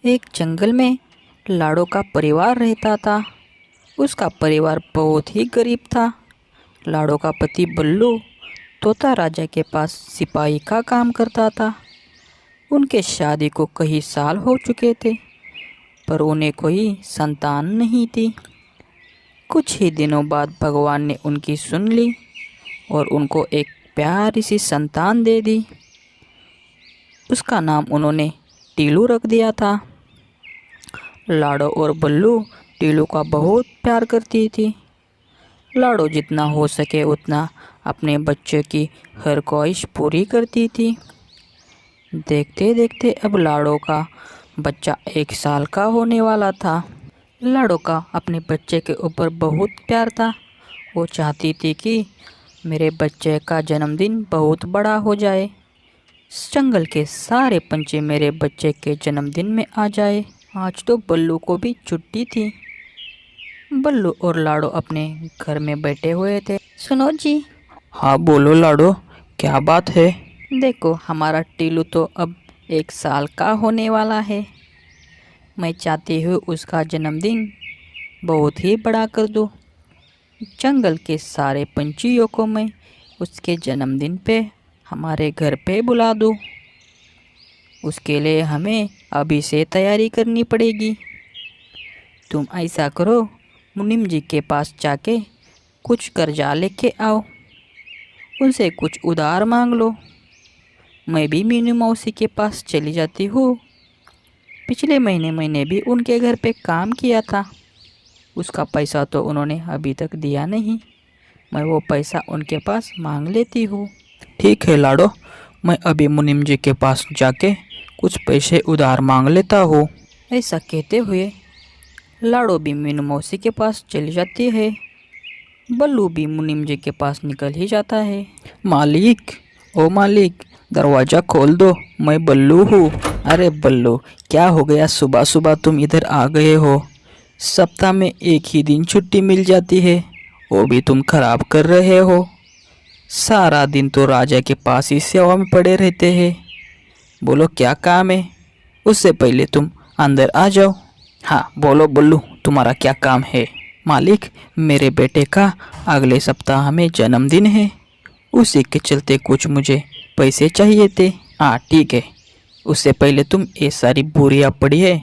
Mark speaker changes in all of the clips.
Speaker 1: एक जंगल में लाड़ो का परिवार रहता था। उसका परिवार बहुत ही गरीब था। लाड़ो का पति बल्लू तोता राजा के पास सिपाही का काम करता था। उनके शादी को कई साल हो चुके थे, पर उन्हें कोई संतान नहीं थी। कुछ ही दिनों बाद भगवान ने उनकी सुन ली और उनको एक प्यारी सी संतान दे दी। उसका नाम उन्होंने टीलू रख दिया था। लाड़ो और बल्लू टीलू का बहुत प्यार करती थी। लाड़ो जितना हो सके उतना अपने बच्चे की हर ख्वाहिश पूरी करती थी। देखते देखते अब लाड़ो का बच्चा 1 साल का होने वाला था। लाड़ो का अपने बच्चे के ऊपर बहुत प्यार था। वो चाहती थी कि मेरे बच्चे का जन्मदिन बहुत बड़ा हो जाए। जंगल के सारे पंछी मेरे बच्चे के जन्मदिन में आ जाए। आज तो बल्लू को भी छुट्टी थी। बल्लू और लाड़ो अपने घर में बैठे हुए थे। सुनो जी।
Speaker 2: हाँ बोलो लाडो, क्या बात है।
Speaker 1: देखो, हमारा टीलू तो अब 1 साल का होने वाला है। मैं चाहती हूँ उसका जन्मदिन बहुत ही बड़ा कर दूँ। जंगल के सारे पंछियों को मैं उसके जन्मदिन पे हमारे घर पे बुला दूँ। उसके लिए हमें अभी से तैयारी करनी पड़ेगी। तुम ऐसा करो, मुनीम जी के पास जाके कुछ कर्जा लेके आओ, उनसे कुछ उधार मांग लो। मैं भी मीनू मौसी के पास चली जाती हूँ। पिछले महीने मैंने भी उनके घर पे काम किया था। उसका पैसा तो उन्होंने अभी तक दिया नहीं। मैं वो पैसा उनके पास मांग लेती हूँ।
Speaker 2: ठीक है लाडो, मैं अभी मुनीम जी के पास जाके कुछ पैसे उधार मांग लेता हूँ।
Speaker 1: ऐसा कहते हुए लाड़ो भी मीनू मौसी के पास चली जाती है। बल्लू भी मुनीम जी के पास निकल ही जाता है।
Speaker 2: मालिक, ओ मालिक, दरवाज़ा खोल दो, मैं बल्लू हूँ। अरे बल्लू, क्या हो गया, सुबह सुबह तुम इधर आ गए हो। सप्ताह में एक ही दिन छुट्टी मिल जाती है, वो भी तुम खराब कर रहे हो। सारा दिन तो राजा के पास ही सेवा में पड़े रहते हैं। बोलो क्या काम है, उससे पहले तुम अंदर आ जाओ। हाँ बोलो बल्लू, तुम्हारा क्या काम है। मालिक, मेरे बेटे का अगले सप्ताह में जन्मदिन है, उसी के चलते कुछ मुझे पैसे चाहिए थे। हाँ ठीक है, उससे पहले तुम ये सारी बोरियां पड़ी है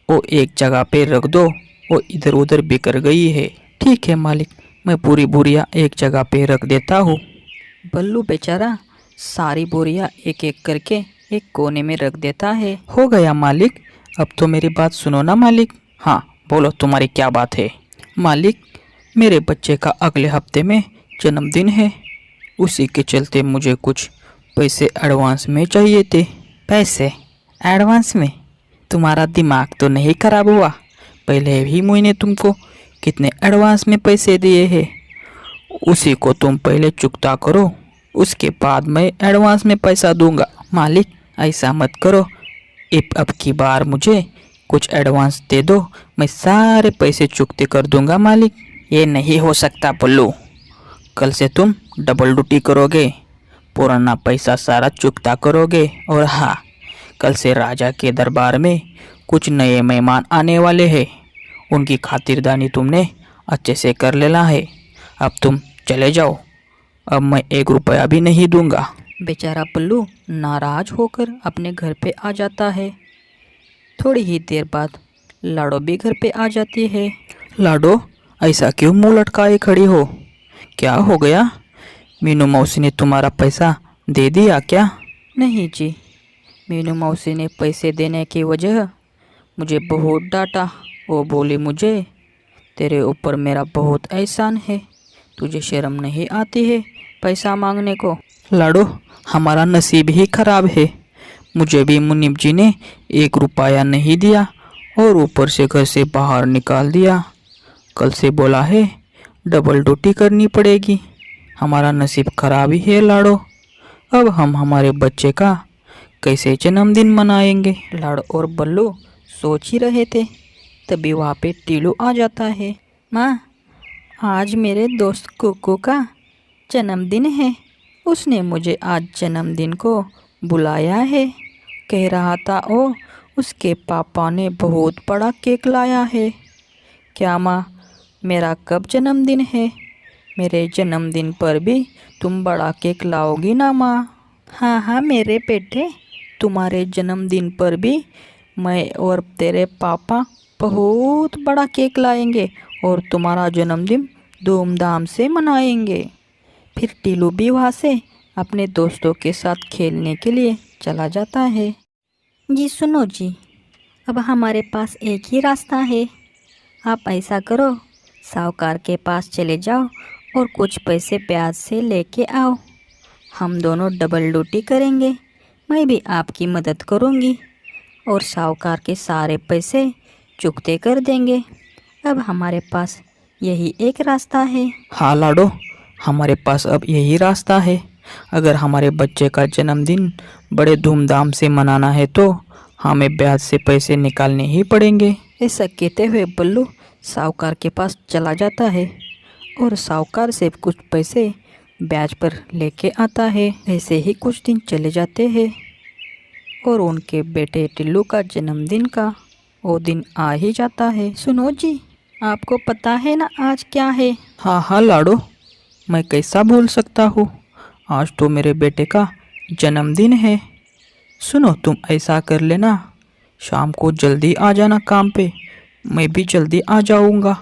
Speaker 2: वो एक जगह पे रख दो, वो इधर उधर बिखर गई है। ठीक है मालिक, मैं पूरी बोरियां एक जगह पे रख देता हूँ।
Speaker 1: बल्लू बेचारा सारी बोरियां एक एक करके एक कोने में रख देता है।
Speaker 2: हो गया मालिक, अब तो मेरी बात सुनो ना मालिक। हाँ बोलो, तुम्हारी क्या बात है। मालिक, मेरे बच्चे का अगले हफ्ते में जन्मदिन है, उसी के चलते मुझे कुछ पैसे एडवांस में चाहिए थे। पैसे एडवांस में? तुम्हारा दिमाग तो नहीं खराब हुआ? पहले भी मैंने तुमको कितने एडवांस में पैसे दिए हैं, उसी को तुम पहले चुकता करो, उसके बाद मैं एडवांस में पैसा दूंगा। मालिक ऐसा मत करो, अब की बार मुझे कुछ एडवांस दे दो, मैं सारे पैसे चुकते कर दूंगा मालिक। ये नहीं हो सकता पल्लू, कल से तुम डबल ड्यूटी करोगे, पुराना पैसा सारा चुकता करोगे। और हाँ, कल से राजा के दरबार में कुछ नए मेहमान आने वाले हैं, उनकी खातिरदारी तुमने अच्छे से कर लेना है। अब तुम चले जाओ, अब मैं 1 रुपया भी नहीं दूंगा।
Speaker 1: बेचारा पल्लू नाराज होकर अपने घर पे आ जाता है। थोड़ी ही देर बाद लाड़ो भी घर पे आ जाती है।
Speaker 2: लाडो, ऐसा क्यों मुंह लटकाए खड़ी हो, क्या हो गया। मीनू मौसी ने तुम्हारा पैसा दे दिया क्या।
Speaker 1: नहीं जी, मीनू मौसी ने पैसे देने की वजह मुझे बहुत डांटा। वो बोली, मुझे तेरे ऊपर मेरा बहुत एहसान है, तुझे शर्म नहीं आती है पैसा मांगने को।
Speaker 2: लाडो, हमारा नसीब ही खराब है, मुझे भी मुनीम जी ने 1 रुपया नहीं दिया और ऊपर से घर से बाहर निकाल दिया। कल से बोला है डबल ड्यूटी करनी पड़ेगी। हमारा नसीब खराब ही है लाडो, अब हम हमारे बच्चे का कैसे जन्मदिन मनाएंगे।
Speaker 1: लाड़ो और बल्लू सोच ही रहे थे, तभी वहाँ पे टीलू आ जाता है। माँ, आज मेरे दोस्त कुकू का जन्मदिन है, उसने मुझे आज जन्मदिन को बुलाया है। कह रहा था उसके पापा ने बहुत बड़ा केक लाया है। क्या माँ, मेरा कब जन्मदिन है? मेरे जन्मदिन पर भी तुम बड़ा केक लाओगी ना माँ? हाँ हाँ मेरे बेटे, तुम्हारे जन्मदिन पर भी मैं और तेरे पापा बहुत बड़ा केक लाएंगे और तुम्हारा जन्मदिन धूमधाम से मनाएंगे। फिर टीलू भी वहाँ से अपने दोस्तों के साथ खेलने के लिए चला जाता है। जी सुनो जी, अब हमारे पास एक ही रास्ता है। आप ऐसा करो, साहूकार के पास चले जाओ और कुछ पैसे ब्याज से लेके आओ। हम दोनों डबल ड्यूटी करेंगे। मैं भी आपकी मदद करूँगी और साहूकार के सारे पैसे चुकते कर देंगे। अब हमारे पास यही एक रास्ता है।
Speaker 2: हाँ लाडो, हमारे पास अब यही रास्ता है। अगर हमारे बच्चे का जन्मदिन बड़े धूमधाम से मनाना है तो हमें ब्याज से पैसे निकालने ही पड़ेंगे।
Speaker 1: ऐसा कहते हुए बल्लू साहूकार के पास चला जाता है और साहूकार से कुछ पैसे ब्याज पर लेके आता है। ऐसे ही कुछ दिन चले जाते हैं और उनके बेटे टिल्लू का जन्मदिन का वो दिन आ ही जाता है। सुनो जी, आपको पता है ना आज क्या है?
Speaker 2: हाँ हाँ लाडो, मैं कैसा भूल सकता हूँ। आज तो मेरे बेटे का जन्मदिन है। सुनो, तुम ऐसा कर लेना, शाम को जल्दी आ जाना काम पे। मैं भी जल्दी आ जाऊँगा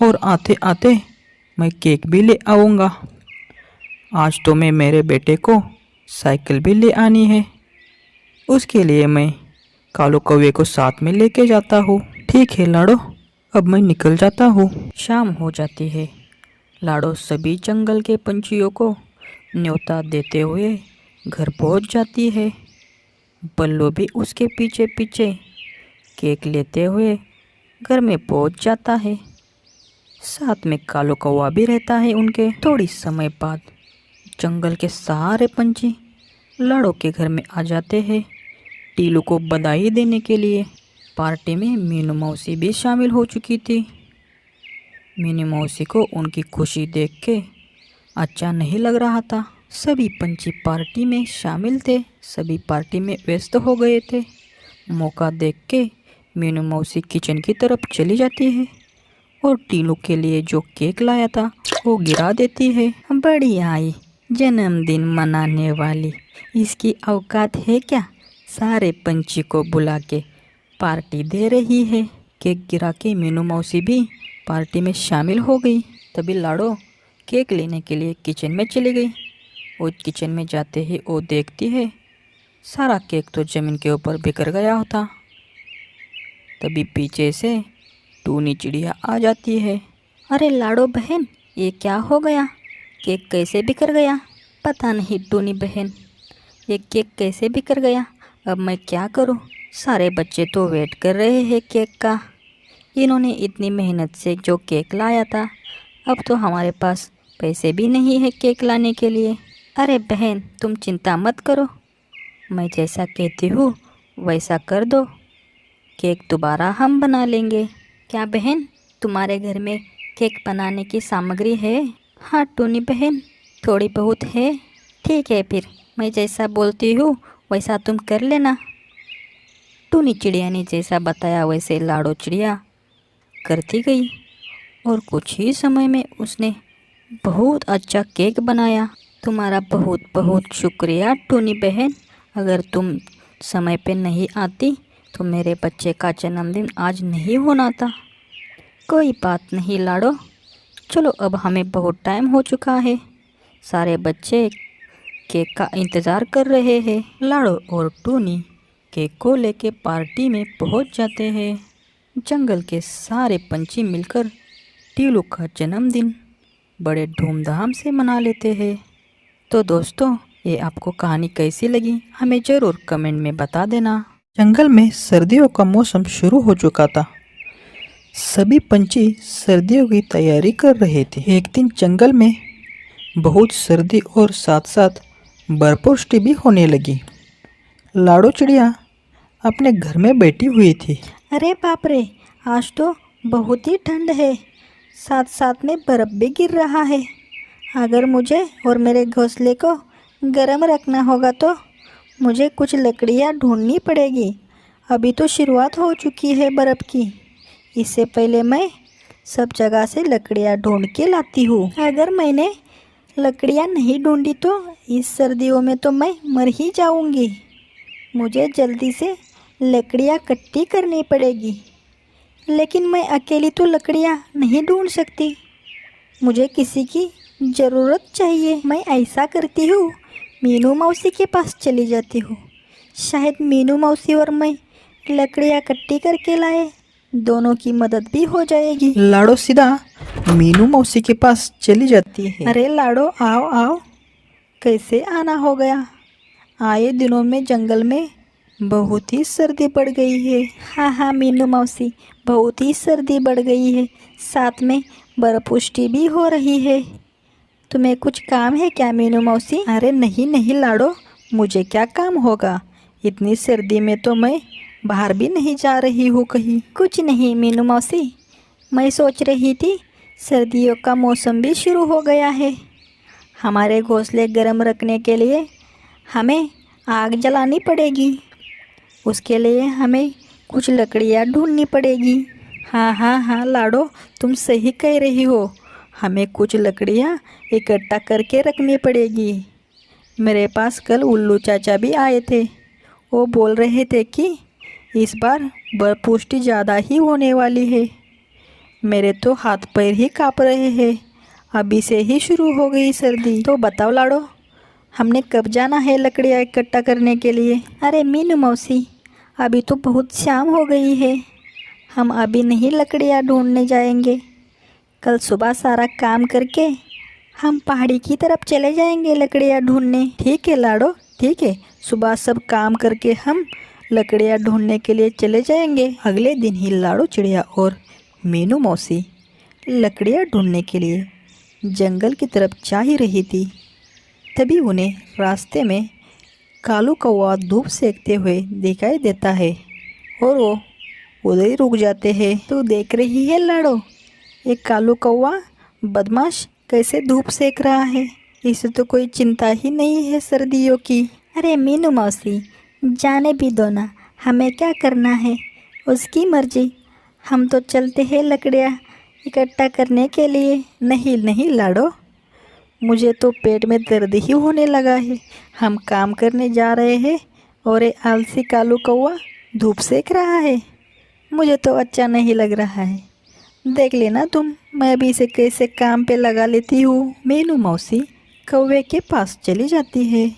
Speaker 2: और आते आते मैं केक भी ले आऊँगा। आज तो मैं मेरे बेटे को साइकिल भी ले आनी है। उसके लिए मैं कालू कौवे को साथ में लेके जाता हूँ। ठीक है लाडो, अब मैं निकल जाता हूँ।
Speaker 1: शाम हो जाती है। लाडो सभी जंगल के पंछियों को न्योता देते हुए घर पहुंच जाती है। बल्लू भी उसके पीछे पीछे केक लेते हुए घर में पहुंच जाता है। साथ में कालो कौवा भी रहता है उनके। थोड़ी समय बाद जंगल के सारे पंछी लाडो के घर में आ जाते हैं टीलू को बधाई देने के लिए। पार्टी में मीनू मौसी भी शामिल हो चुकी थी। मीनू मौसी को उनकी खुशी देख के अच्छा नहीं लग रहा था। सभी पंछी पार्टी में शामिल थे, सभी पार्टी में व्यस्त हो गए थे। मौका देख के मीनू मौसी किचन की तरफ चली जाती है और टीलू के लिए जो केक लाया था वो गिरा देती है। बड़ी आई जन्मदिन मनाने वाली, इसकी औकात है क्या? सारे पंछी को बुला के पार्टी दे रही है। केक गिरा के मीनू मौसी भी पार्टी में शामिल हो गई। तभी लाडो केक लेने के लिए किचन में चली गई। वो किचन में जाते ही वो देखती है सारा केक तो ज़मीन के ऊपर बिखर गया होता। तभी पीछे से टूनी चिड़िया आ जाती है। अरे लाडो बहन, ये क्या हो गया? केक कैसे बिखर गया? पता नहीं टूनी बहन, ये केक कैसे बिखर गया? अब मैं क्या करूं? सारे बच्चे तो वेट कर रहे हैं केक का। इन्होंने इतनी मेहनत से जो केक लाया था, अब तो हमारे पास पैसे भी नहीं है केक लाने के लिए। अरे बहन, तुम चिंता मत करो, मैं जैसा कहती हूँ वैसा कर दो, केक दोबारा हम बना लेंगे। क्या बहन, तुम्हारे घर में केक बनाने की सामग्री है? हाँ टूनी बहन, थोड़ी बहुत है। ठीक है, फिर मैं जैसा बोलती हूँ वैसा तुम कर लेना। टूनी चिड़िया ने जैसा बताया वैसे लाडो चिड़िया करती गई और कुछ ही समय में उसने बहुत अच्छा केक बनाया। तुम्हारा बहुत बहुत शुक्रिया टूनी बहन। अगर तुम समय पे नहीं आती तो मेरे बच्चे का जन्मदिन आज नहीं होना था। कोई बात नहीं लाडो, चलो अब हमें बहुत टाइम हो चुका है। सारे बच्चे केक का इंतज़ार कर रहे हैं। लाडो और टूनी केक को लेके पार्टी में पहुंच जाते हैं। जंगल के सारे पंछी मिलकर टीलू का जन्मदिन बड़े धूमधाम से मना लेते हैं। तो दोस्तों, ये आपको कहानी कैसी लगी हमें ज़रूर कमेंट में बता देना।
Speaker 2: जंगल में सर्दियों का मौसम शुरू हो चुका था। सभी पंछी सर्दियों की तैयारी कर रहे थे। एक दिन जंगल में बहुत सर्दी और साथ साथ बर्फवृष्टि भी होने लगी। लाडो चिड़िया अपने घर में बैठी हुई थी।
Speaker 1: अरे बाप रे, आज तो बहुत ही ठंड है, साथ साथ में बर्फ़ भी गिर रहा है। अगर मुझे और मेरे घोंसले को गर्म रखना होगा तो मुझे कुछ लकड़ियाँ ढूंढनी पड़ेगी। अभी तो शुरुआत हो चुकी है बर्फ़ की। इससे पहले मैं सब जगह से लकड़ियाँ ढूंढ के लाती हूँ। अगर मैंने लकड़ियाँ नहीं ढूंढी तो इस सर्दियों में तो मैं मर ही जाऊँगी। मुझे जल्दी से लकड़ियाँ इकट्ठी करनी पड़ेगी। लेकिन मैं अकेली तो लकड़ियाँ नहीं ढूंढ सकती, मुझे किसी की ज़रूरत चाहिए। मैं ऐसा करती हूँ, मीनू मौसी के पास चली जाती हूँ। शायद मीनू मौसी और मैं लकड़ियाँ इकट्ठी करके लाए, दोनों की मदद भी हो जाएगी।
Speaker 2: लाडो सीधा मीनू मौसी के पास चली जाती है।
Speaker 1: अरे लाडो, आओ आओ, कैसे आना हो गया? आए दिनों में जंगल में बहुत ही सर्दी बढ़ गई है। हाँ हाँ मीनू मौसी, बहुत ही सर्दी बढ़ गई है, साथ में बर्फपुष्टि भी हो रही है। तुम्हें कुछ काम है क्या मीनू मौसी? अरे नहीं नहीं लाडो, मुझे क्या काम होगा? इतनी सर्दी में तो मैं बाहर भी नहीं जा रही हूँ कहीं। कुछ नहीं मीनू मौसी, मैं सोच रही थी सर्दियों का मौसम भी शुरू हो गया है। हमारे घोंसले गर्म रखने के लिए हमें आग जलानी पड़ेगी। उसके लिए हमें कुछ लकड़ियाँ ढूंढनी पड़ेगी। हाँ हाँ हाँ लाडो, तुम सही कह रही हो, हमें कुछ लकड़ियाँ इकट्ठा करके रखनी पड़ेगी। मेरे पास कल उल्लू चाचा भी आए थे। वो बोल रहे थे कि इस बार बर्फपुष्टि ज़्यादा ही होने वाली है। मेरे तो हाथ पैर ही काँप रहे हैं, अभी से ही शुरू हो गई सर्दी। तो बताओ लाडो, हमने कब जाना है लकड़ियाँ इकट्ठा करने के लिए? अरे मीनू मौसी, अभी तो बहुत शाम हो गई है, हम अभी नहीं लकड़ियाँ ढूंढने जाएंगे। कल सुबह सारा काम करके हम पहाड़ी की तरफ चले जाएंगे लकड़ियाँ ढूंढने। ठीक है लाडो, ठीक है, सुबह सब काम करके हम लकड़ियाँ ढूंढने के लिए चले जाएंगे। अगले दिन ही लाडो चिड़िया और मीनू मौसी लकड़ियाँ ढूंढने के लिए जंगल की तरफ जा ही रही थी। तभी उन्हें रास्ते में कालू कौवा धूप सेकते हुए दिखाई देता है और वो उधर ही रुक जाते हैं। तो देख रही है लाडो, एक कालू कौवा बदमाश कैसे धूप सेक रहा है, इसे तो कोई चिंता ही नहीं है सर्दियों की। अरे मीनू मौसी, जाने भी दो ना, हमें क्या करना है, उसकी मर्जी। हम तो चलते हैं लकड़ियाँ इकट्ठा करने के लिए। नहीं नहीं लाडो, मुझे तो पेट में दर्द ही होने लगा है। हम काम करने जा रहे हैं और ये आलसी कालू कौवा धूप सेक रहा है, मुझे तो अच्छा नहीं लग रहा है। देख लेना तुम, मैं भी इसे कैसे काम पे लगा लेती हूँ। मीनू मौसी कौवे के पास चली जाती है।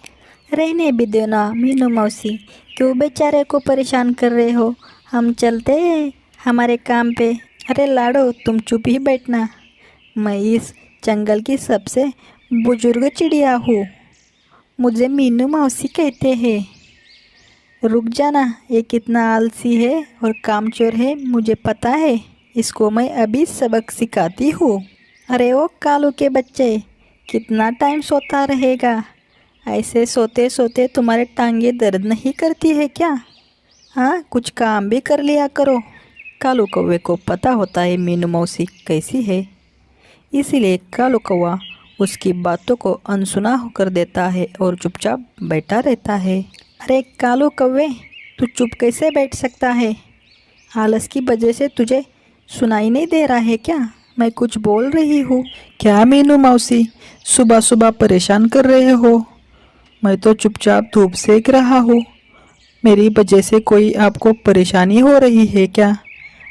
Speaker 1: रहने भी दो ना मीनू मौसी, क्यों बेचारे को परेशान कर रहे हो, हम चलते हैं हमारे काम पे। अरे लाडो, तुम चुप ही बैठना, मैं इस जंगल की सबसे बुजुर्ग चिड़िया हूँ, मुझे मीनू मौसी कहते हैं। रुक जाना, ये कितना आलसी है और कामचोर है मुझे पता है, इसको मैं अभी सबक सिखाती हूँ। अरे ओ कालू के बच्चे, कितना टाइम सोता रहेगा? ऐसे सोते सोते तुम्हारे टांगे दर्द नहीं करती है क्या? हाँ, कुछ काम भी कर लिया करो। कालू कौवे को पता होता है मीनू मौसी कैसी है, इसीलिए कालू कौवा उसकी बातों को अनसुना कर देता है और चुपचाप बैठा रहता है। अरे कालू कौवे, तू चुप कैसे बैठ सकता है? आलस की वजह से तुझे सुनाई नहीं दे रहा है क्या मैं कुछ बोल रही हूँ?
Speaker 2: क्या मीनू मौसी, सुबह सुबह परेशान कर रहे हो? मैं तो चुपचाप धूप सेक रहा हूँ, मेरी वजह से कोई आपको परेशानी हो रही है क्या?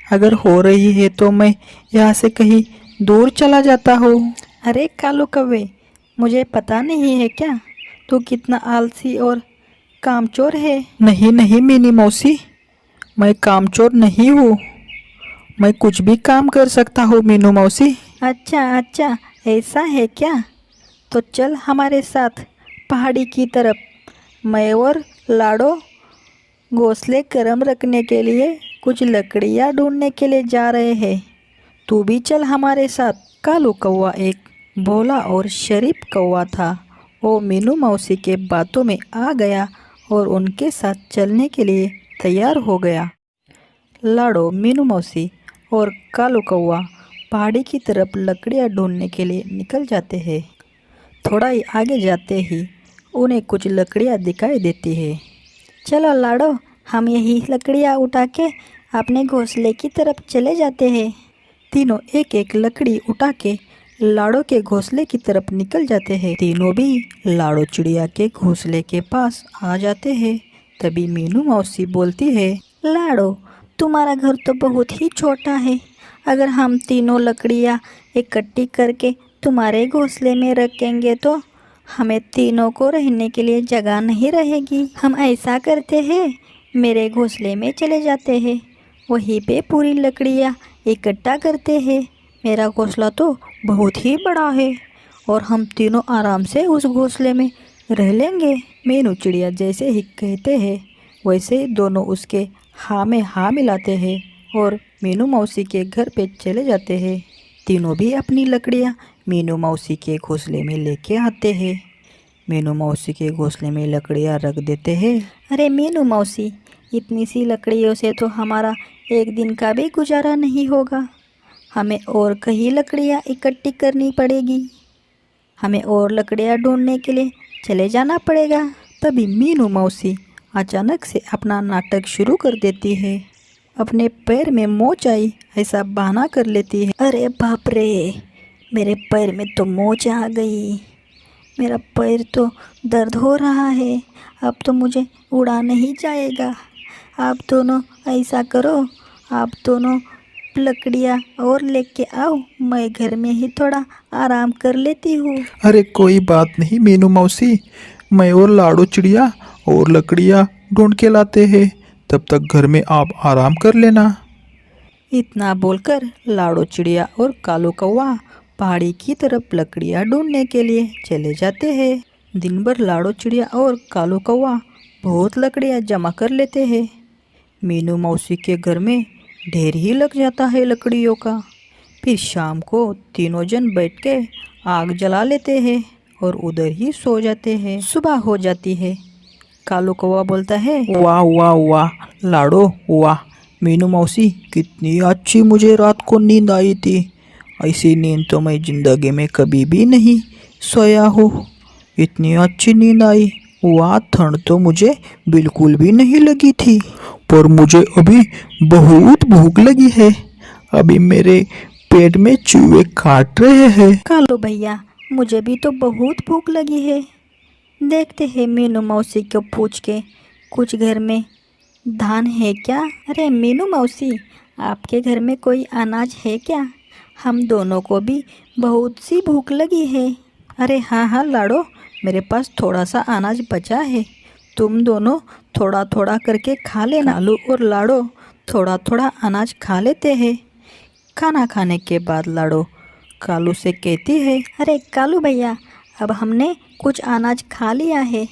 Speaker 2: अगर हो रही है तो मैं यहाँ से कहीं दूर चला जाता हूँ।
Speaker 1: अरे कालू कौवे, मुझे पता नहीं है क्या तू कितना आलसी और कामचोर है?
Speaker 2: नहीं नहीं मीनू मौसी, मैं कामचोर नहीं हूँ, मैं कुछ भी काम कर सकता हूँ मीनू मौसी।
Speaker 1: अच्छा अच्छा, ऐसा है क्या? तो चल हमारे साथ पहाड़ी की तरफ। मैं और लाडो घोंसले गर्म रखने के लिए कुछ लकड़ियाँ ढूंढने के लिए जा रहे हैं, तू भी चल हमारे साथ। कालू कौवा एक भोला और शरीफ कौवा था, वो मीनू मौसी के बातों में आ गया और उनके साथ चलने के लिए तैयार हो गया। लाडो, मीनू मौसी और कालू कौवा पहाड़ी की तरफ लकड़ियाँ ढूंढने के लिए निकल जाते हैं। थोड़ा ही आगे जाते ही उन्हें कुछ लकड़ियाँ दिखाई देती है। चलो लाडो,
Speaker 3: हम यही लकड़ियाँ उठा के अपने घोंसले की तरफ चले जाते हैं।
Speaker 1: तीनों एक एक लकड़ी उठा के लाड़ो के घोंसले की तरफ निकल जाते हैं। तीनों भी लाड़ो चिड़िया के घोंसले के पास आ जाते हैं। तभी मीनू मौसी बोलती है,
Speaker 3: लाड़ो, तुम्हारा घर तो बहुत ही छोटा है। अगर हम तीनों लकड़ियाँ इकट्ठी करके तुम्हारे घोंसले में रखेंगे तो हमें तीनों को रहने के लिए जगह नहीं रहेगी। हम ऐसा करते हैं, मेरे घोंसले में चले जाते हैं, वहीं पे पूरी लकड़ियाँ इकट्ठा करते हैं। मेरा घोंसला तो बहुत ही बड़ा है और हम तीनों आराम से उस घोंसले में रह लेंगे।
Speaker 1: मीनू चिड़िया जैसे ही कहते हैं वैसे ही दोनों उसके हाँ में हाँ मिलाते हैं और मीनू मौसी के घर पे चले जाते हैं। तीनों भी अपनी लकड़ियाँ मीनू मौसी के घोंसले में लेके आते हैं। मीनू मौसी के घोंसले में लकड़ियाँ रख देते हैं।
Speaker 3: अरे मीनू मौसी, इतनी सी लकड़ियों से तो हमारा एक दिन का भी गुजारा नहीं होगा। हमें और कई लकड़ियाँ इकट्ठी करनी पड़ेगी। हमें और लकड़ियाँ ढूंढने के लिए चले जाना पड़ेगा।
Speaker 1: तभी मीनू मौसी अचानक से अपना नाटक शुरू कर देती है। अपने पैर में मोच आई ऐसा बहाना कर लेती है।
Speaker 3: अरे बाप रे, मेरे पैर में तो मोच आ गई। मेरा पैर तो दर्द हो रहा है। अब तो मुझे उड़ा नहीं जाएगा। आप दोनों ऐसा करो, आप दोनों लकड़ियाँ और लेके आओ, मैं घर में ही थोड़ा आराम कर लेती हूँ।
Speaker 4: अरे कोई बात नहीं मीनू मौसी, मैं और लाड़ो चिड़िया और लकड़ियाँ ढूंढ के लाते हैं, तब तक घर में आप आराम कर लेना।
Speaker 1: इतना बोलकर लाड़ो चिड़िया और कालू कौवा पहाड़ी की तरफ लकड़ियाँ ढूंढने के लिए चले जाते हैं। दिन भर लाड़ो चिड़िया और कालू कौवा बहुत लकड़ियाँ जमा कर लेते हैं। मीनू मौसी के घर में ढेर ही लग जाता है लकड़ियों का। फिर शाम को तीनों जन बैठ के आग जला लेते हैं और उधर ही सो जाते हैं। सुबह हो जाती है। कालू कौवा बोलता है,
Speaker 2: वाह वाह वाह लाड़ो वाह, मीनू मौसी कितनी अच्छी मुझे रात को नींद आई थी। ऐसी नींद तो मैं ज़िंदगी में कभी भी नहीं सोया हूँ। इतनी अच्छी नींद आई, वाह ठंड तो मुझे बिल्कुल भी नहीं लगी थी।
Speaker 4: पर मुझे अभी बहुत भूख लगी है, अभी मेरे पेट में चूहे काट रहे हैं।
Speaker 3: कालू भैया, मुझे भी तो बहुत भूख लगी है। देखते हैं मीनू मौसी को पूछ के, कुछ घर में धान है क्या? अरे मीनू मौसी, आपके घर में कोई अनाज है क्या? हम दोनों को भी बहुत सी भूख लगी है।
Speaker 1: अरे हाँ हाँ लाड़ो, मेरे पास थोड़ा सा अनाज बचा है, तुम दोनों थोड़ा थोड़ा करके खा लेना। कालू और लाड़ो थोड़ा थोड़ा अनाज खा लेते हैं। खाना खाने के बाद लाड़ो कालू से कहती है,
Speaker 3: अरे कालू भैया, अब हमने कुछ अनाज खा लिया है,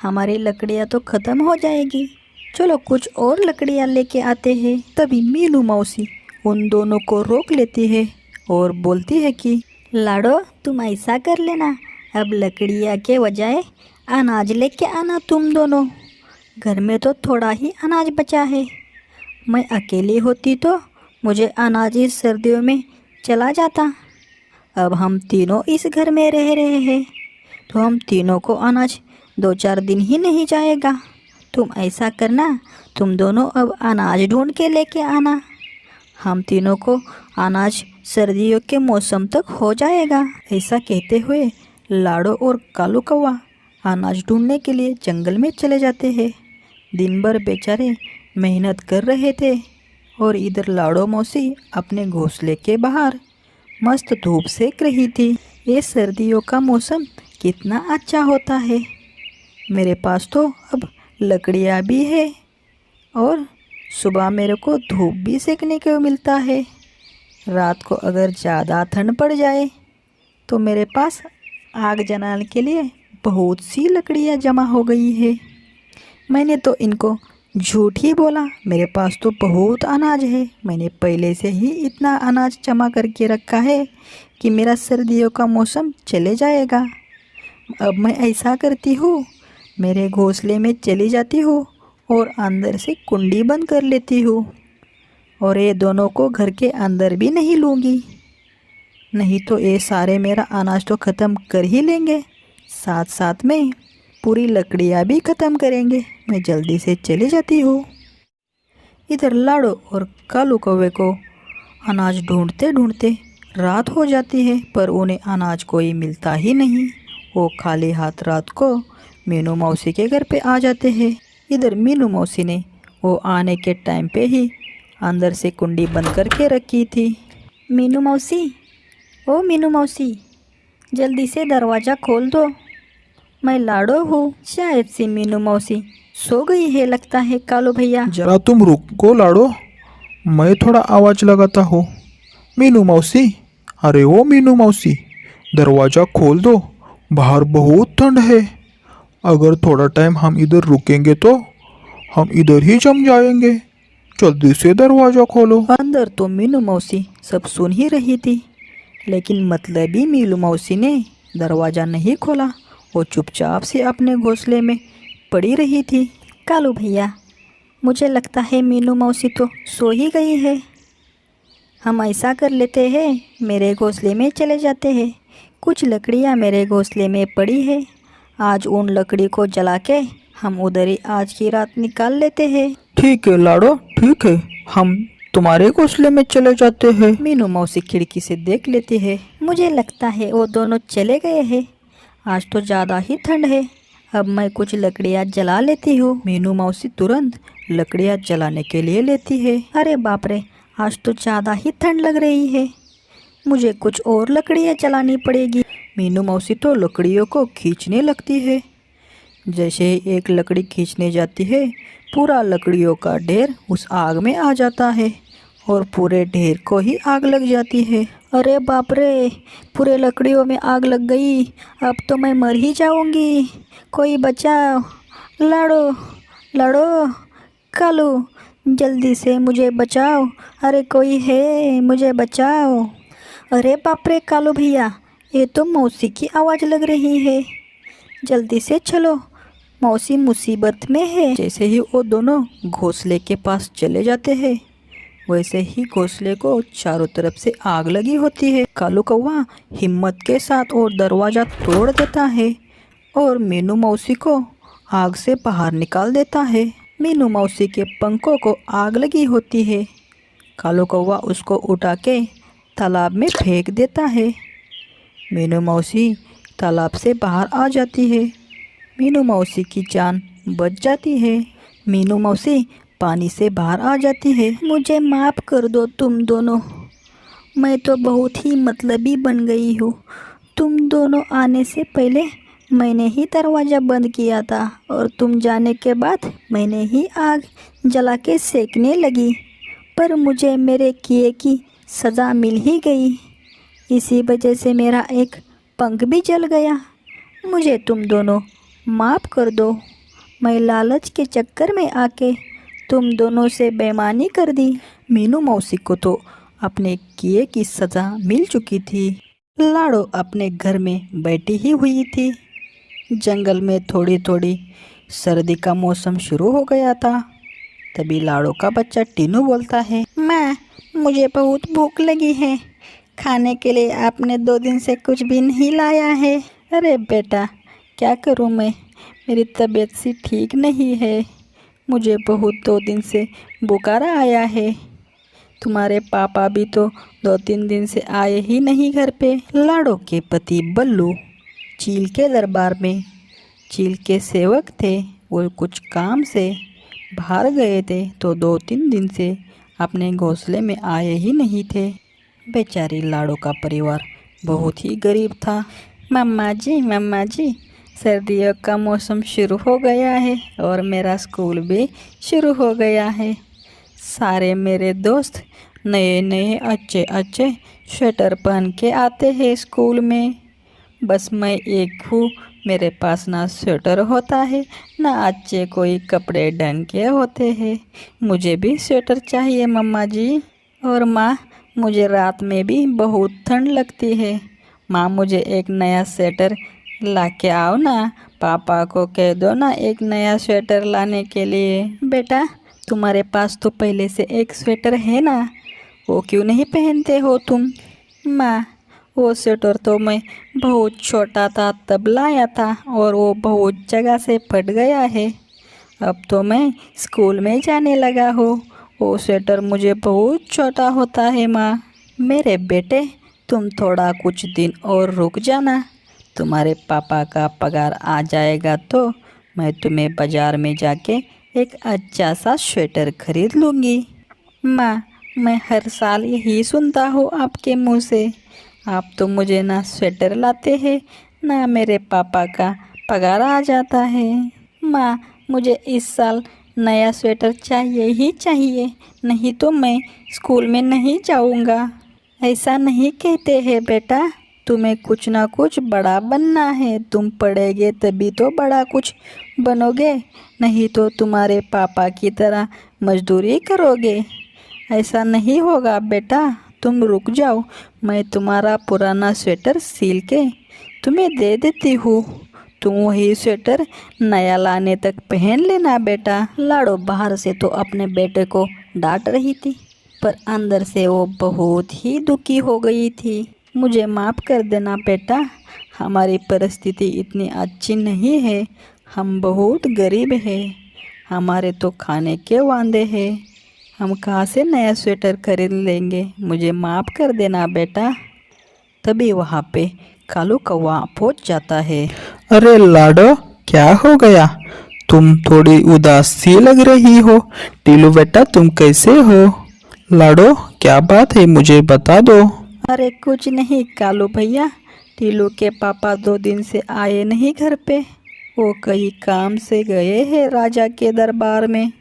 Speaker 3: हमारी लकड़ियाँ तो ख़त्म हो जाएगी, चलो कुछ और लकड़ियाँ लेके आते हैं।
Speaker 1: तभी मीनू मौसी उन दोनों को रोक लेती है और बोलती है कि
Speaker 3: लाड़ो, तुम ऐसा कर लेना, अब लकड़ियाँ के बजाय अनाज लेके आना तुम दोनों। घर में तो थोड़ा ही अनाज बचा है। मैं अकेली होती तो मुझे अनाज इस सर्दियों में चला जाता। अब हम तीनों इस घर में रह रहे हैं तो हम तीनों को अनाज 2-4 दिन ही नहीं जाएगा। तुम ऐसा करना, तुम दोनों अब अनाज ढूंढ के लेके आना। हम तीनों को अनाज सर्दियों के मौसम तक हो जाएगा।
Speaker 1: ऐसा कहते हुए लाड़ो और कालू कौवा अनाज ढूंढने के लिए जंगल में चले जाते हैं। दिन भर बेचारे मेहनत कर रहे थे और इधर लाड़ो मौसी अपने घोंसले के बाहर मस्त धूप सेक रही थी। ये सर्दियों का मौसम कितना अच्छा होता है। मेरे पास तो अब लकड़ियाँ भी है और सुबह मेरे को धूप भी सेकने को मिलता है। रात को अगर ज़्यादा ठंड पड़ जाए तो मेरे पास आग जलाने के लिए बहुत सी लकड़ियाँ जमा हो गई है। मैंने तो इनको झूठ ही बोला, मेरे पास तो बहुत अनाज है। मैंने पहले से ही इतना अनाज जमा करके रखा है कि मेरा सर्दियों का मौसम चले जाएगा। अब मैं ऐसा करती हूँ, मेरे घोंसले में चली जाती हूँ और अंदर से कुंडी बंद कर लेती हूँ और ये दोनों को घर के अंदर भी नहीं लूँगी, नहीं तो ये सारे मेरा अनाज तो ख़त्म कर ही लेंगे, साथ साथ में पूरी लकड़ियाँ भी ख़त्म करेंगे। मैं जल्दी से चली जाती हूँ। इधर लाड़ो और कालू कौवे को अनाज ढूंढते ढूंढते रात हो जाती है, पर उन्हें अनाज कोई मिलता ही नहीं। वो खाली हाथ रात को मीनू मौसी के घर पे आ जाते हैं। इधर मीनू मौसी ने वो आने के टाइम पे ही अंदर से कुंडी बंद करके रखी थी।
Speaker 3: मीनू मौसी, ओ मीनू मौसी, जल्दी से दरवाज़ा खोल दो, मैं लाडो हूँ। शायद से मीनू मौसी सो गई है लगता है कालू भैया।
Speaker 4: जरा तुम रुको लाडो, मैं थोड़ा आवाज लगाता हूँ। मीनू मौसी, अरे ओ मीनू मौसी, दरवाजा खोल दो, बाहर बहुत ठंड है। अगर थोड़ा टाइम हम इधर रुकेंगे तो हम इधर ही जम जाएंगे। जल्दी से दरवाजा खोलो।
Speaker 1: अंदर तो मीनू मौसी सब सुन ही रही थी, लेकिन मतलबी मीनू मौसी ने दरवाज़ा नहीं खोला। वो चुपचाप से अपने घोंसले में पड़ी रही थी।
Speaker 3: कालू भैया, मुझे लगता है मीनू मौसी तो सो ही गई है। हम ऐसा कर लेते हैं, मेरे घोंसले में चले जाते हैं। कुछ लकड़ियाँ मेरे घोंसले में पड़ी है, आज उन लकड़ी को जला के हम उधर ही आज की रात निकाल लेते हैं।
Speaker 2: ठीक है लाडो, ठीक है, हम तुम्हारे घोंसले में चले जाते हैं।
Speaker 1: मीनू मौसी खिड़की से देख लेती है।
Speaker 3: मुझे लगता है वो दोनों चले गए हैं। आज तो ज़्यादा ही ठंड है, अब मैं कुछ लकड़ियाँ जला लेती हूँ।
Speaker 1: मीनू मौसी तुरंत लकड़ियाँ जलाने के लिए लेती है।
Speaker 3: अरे बाप रे, आज तो ज़्यादा ही ठंड लग रही है, मुझे कुछ और लकड़ियाँ जलानी पड़ेगी।
Speaker 1: मीनू मौसी तो लकड़ियों को खींचने लगती है। जैसे ही एक लकड़ी खींचने जाती है, पूरा लकड़ियों का ढेर उस आग में आ जाता है और पूरे ढेर को ही आग लग जाती है।
Speaker 3: अरे बाप रे, पूरे लकड़ियों में आग लग गई, अब तो मैं मर ही जाऊंगी। कोई बचाओ, लाडो लाडो, कालू, जल्दी से मुझे बचाओ। अरे कोई है, मुझे बचाओ। अरे बाप रे कालू भैया, ये तो मौसी की आवाज़ लग रही है, जल्दी से चलो, मौसी मुसीबत में है।
Speaker 1: जैसे ही वो दोनों घोंसले के पास चले जाते हैं, वैसे ही घोंसले को चारों तरफ से आग लगी होती है। कालू कौवा हिम्मत के साथ और दरवाज़ा तोड़ देता है और मीनू मौसी को आग से बाहर निकाल देता है। मीनू मौसी के पंखों को आग लगी होती है। कालू कौवा उसको उठा के तालाब में फेंक देता है। मीनू मौसी तालाब से बाहर आ जाती है। मीनू मौसी की जान बच जाती है। मीनू मौसी पानी से बाहर आ जाती है।
Speaker 3: मुझे माफ़ कर दो तुम दोनों, मैं तो बहुत ही मतलबी बन गई हूँ। तुम दोनों आने से पहले मैंने ही दरवाज़ा बंद किया था और तुम जाने के बाद मैंने ही आग जला के सेकने लगी, पर मुझे मेरे किए की सज़ा मिल ही गई। इसी वजह से मेरा एक पंख भी जल गया। मुझे तुम दोनों माफ़ कर दो, मैं लालच के चक्कर में आके तुम दोनों से बेईमानी कर दी।
Speaker 1: मीनू मौसी को तो अपने किए की सज़ा मिल चुकी थी। लाडो अपने घर में बैठी ही हुई थी। जंगल में थोड़ी थोड़ी सर्दी का मौसम शुरू हो गया था। तभी लाडो का बच्चा टीनू बोलता है,
Speaker 3: माँ, मुझे बहुत भूख लगी है, खाने के लिए आपने 2 दिन से कुछ भी नहीं लाया है।
Speaker 1: अरे बेटा, क्या करूँ मैं, मेरी तबीयत सी ठीक नहीं है, मुझे बहुत 2 दिन से बुखार आया है। तुम्हारे पापा भी तो 2-3 दिन से आए ही नहीं घर पे। लाडो के पति बल्लू चील के दरबार में चील के सेवक थे। वो कुछ काम से बाहर गए थे, तो 2-3 दिन से अपने घोंसले में आए ही नहीं थे। बेचारी लाडो का परिवार बहुत ही गरीब था।
Speaker 3: मम्मा जी,
Speaker 1: सर्दियों का मौसम शुरू हो गया है और मेरा स्कूल भी शुरू हो गया है। सारे मेरे दोस्त नए नए अच्छे अच्छे स्वेटर पहन के आते हैं स्कूल में, बस मैं एक हूँ, मेरे पास ना स्वेटर होता है ना अच्छे कोई कपड़े ढंग के होते हैं। मुझे भी स्वेटर चाहिए मम्मा जी। और माँ, मुझे रात में भी बहुत ठंड लगती है। माँ, मुझे एक नया स्वेटर ला के आओ ना, पापा को कह दो ना एक नया स्वेटर लाने के लिए।
Speaker 3: बेटा,
Speaker 1: तुम्हारे पास तो पहले से एक स्वेटर है ना, वो क्यों नहीं पहनते हो तुम?
Speaker 3: माँ,
Speaker 1: वो स्वेटर तो मैं बहुत छोटा था तब लाया था और वो बहुत जगह से फट गया है। अब तो मैं स्कूल में जाने लगा हूँ वो स्वेटर मुझे बहुत छोटा होता है माँ।
Speaker 3: मेरे बेटे, तुम थोड़ा कुछ दिन और रुक जाना। तुम्हारे पापा का पगार आ जाएगा तो मैं तुम्हें बाज़ार में जाके एक अच्छा सा स्वेटर खरीद लूँगी।
Speaker 1: माँ, मैं हर साल यही सुनता हूँ आपके मुंह से। आप तो मुझे ना स्वेटर लाते हैं, ना मेरे पापा का पगार आ जाता है। माँ, मुझे इस साल नया स्वेटर चाहिए ही चाहिए, नहीं तो मैं स्कूल में नहीं जाऊँगा।
Speaker 3: ऐसा नहीं कहते हैं बेटा, तुम्हें कुछ ना कुछ बड़ा बनना है। तुम पढ़ोगे तभी तो बड़ा कुछ बनोगे, नहीं तो तुम्हारे पापा की तरह मजदूरी करोगे। ऐसा नहीं होगा बेटा, तुम रुक जाओ, मैं तुम्हारा पुराना स्वेटर सील के तुम्हें दे देती हूँ। तुम वही स्वेटर नया लाने तक पहन लेना बेटा। लाड़ो बाहर से तो अपने बेटे को डांट रही थी, पर अंदर से वो बहुत ही दुखी हो गई थी। मुझे माफ़ कर देना बेटा, हमारी परिस्थिति इतनी अच्छी नहीं है। हम बहुत गरीब हैं, हमारे तो खाने के वांदे हैं। हम कहाँ से नया स्वेटर खरीद लेंगे, मुझे माफ़ कर देना बेटा। तभी वहाँ पे कालू कौवा पहुँच जाता है।
Speaker 2: अरे लाडो, क्या हो गया? तुम थोड़ी उदास सी लग रही हो। टीलू बेटा, तुम कैसे हो? लाडो, क्या बात है, मुझे बता दो।
Speaker 3: अरे कुछ नहीं कालू भैया, टीलू के पापा 2 दिन से आए नहीं घर पे। वो कहीं काम से गए हैं राजा के दरबार में।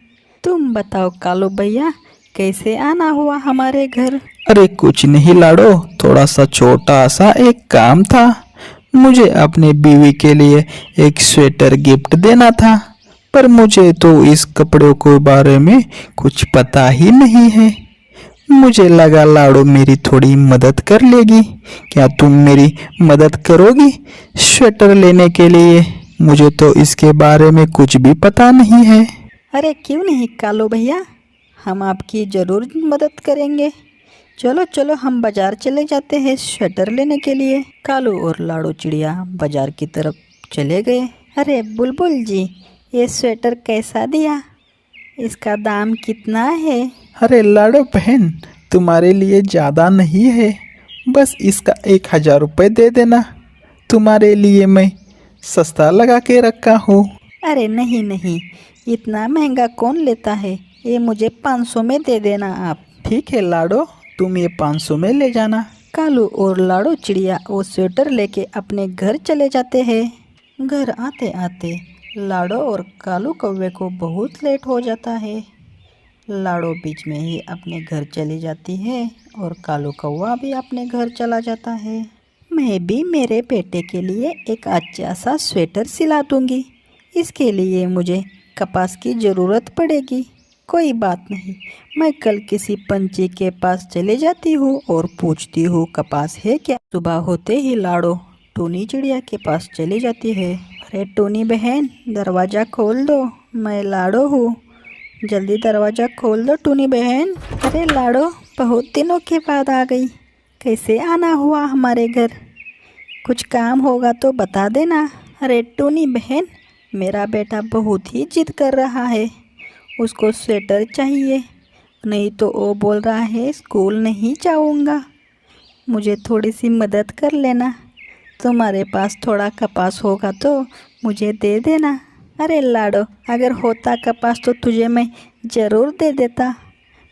Speaker 3: तुम बताओ कालू भैया, कैसे आना हुआ हमारे घर?
Speaker 2: अरे कुछ नहीं लाडो, थोड़ा सा छोटा सा एक काम था। मुझे अपने बीवी के लिए एक स्वेटर गिफ्ट देना था, पर मुझे तो इस कपड़ों के बारे में कुछ पता ही नहीं है। मुझे लगा लाडो मेरी थोड़ी मदद कर लेगी। क्या तुम मेरी मदद करोगी स्वेटर लेने के लिए? मुझे तो इसके बारे में कुछ भी पता नहीं है।
Speaker 3: अरे क्यों नहीं कालू भैया, हम आपकी ज़रूर मदद करेंगे। चलो चलो, हम बाज़ार चले जाते हैं स्वेटर लेने के लिए। कालू और लाड़ू चिड़िया बाज़ार की तरफ चले गए। अरे बुलबुल जी, ये स्वेटर कैसा दिया? इसका दाम कितना है?
Speaker 4: अरे लाडो बहन, तुम्हारे लिए ज़्यादा नहीं है, बस इसका 1000 रुपये दे देना। तुम्हारे लिए मैं सस्ता लगा के रखा हूँ।
Speaker 3: अरे नहीं नहीं, इतना महंगा कौन लेता है, ये मुझे 500 में दे देना आप।
Speaker 4: ठीक है लाडो, तुम ये 500 में ले जाना।
Speaker 3: कालू और लाड़ू चिड़िया वो स्वेटर लेके अपने घर चले जाते हैं। घर आते आते लाड़ो और कालू कौवे को बहुत लेट हो जाता है। लाड़ो बीच में ही अपने घर चली जाती है और कालू कौवा भी अपने घर चला जाता है। मैं भी मेरे बेटे के लिए एक अच्छा सा स्वेटर सिला दूंगी। इसके लिए मुझे कपास की ज़रूरत पड़ेगी। कोई बात नहीं, मैं कल किसी पंछी के पास चले जाती हूँ और पूछती हूँ कपास है क्या। सुबह होते ही लाड़ो टूनी चिड़िया के पास चली जाती है। अरे टूनी बहन, दरवाज़ा खोल दो, मैं लाड़ो हूँ, जल्दी दरवाज़ा खोल दो टूनी बहन। अरे लाड़ो, बहुत दिनों के बाद आ गई, कैसे आना हुआ हमारे घर? कुछ काम होगा तो बता देना। अरे टूनी बहन, मेरा बेटा बहुत ही जिद कर रहा है, उसको स्वेटर चाहिए, नहीं तो वो बोल रहा है स्कूल नहीं जाऊंगा। मुझे थोड़ी सी मदद कर लेना। तुम्हारे पास थोड़ा कपास होगा तो मुझे दे देना। अरे लाडो, अगर होता कपास तो तुझे मैं ज़रूर दे देता।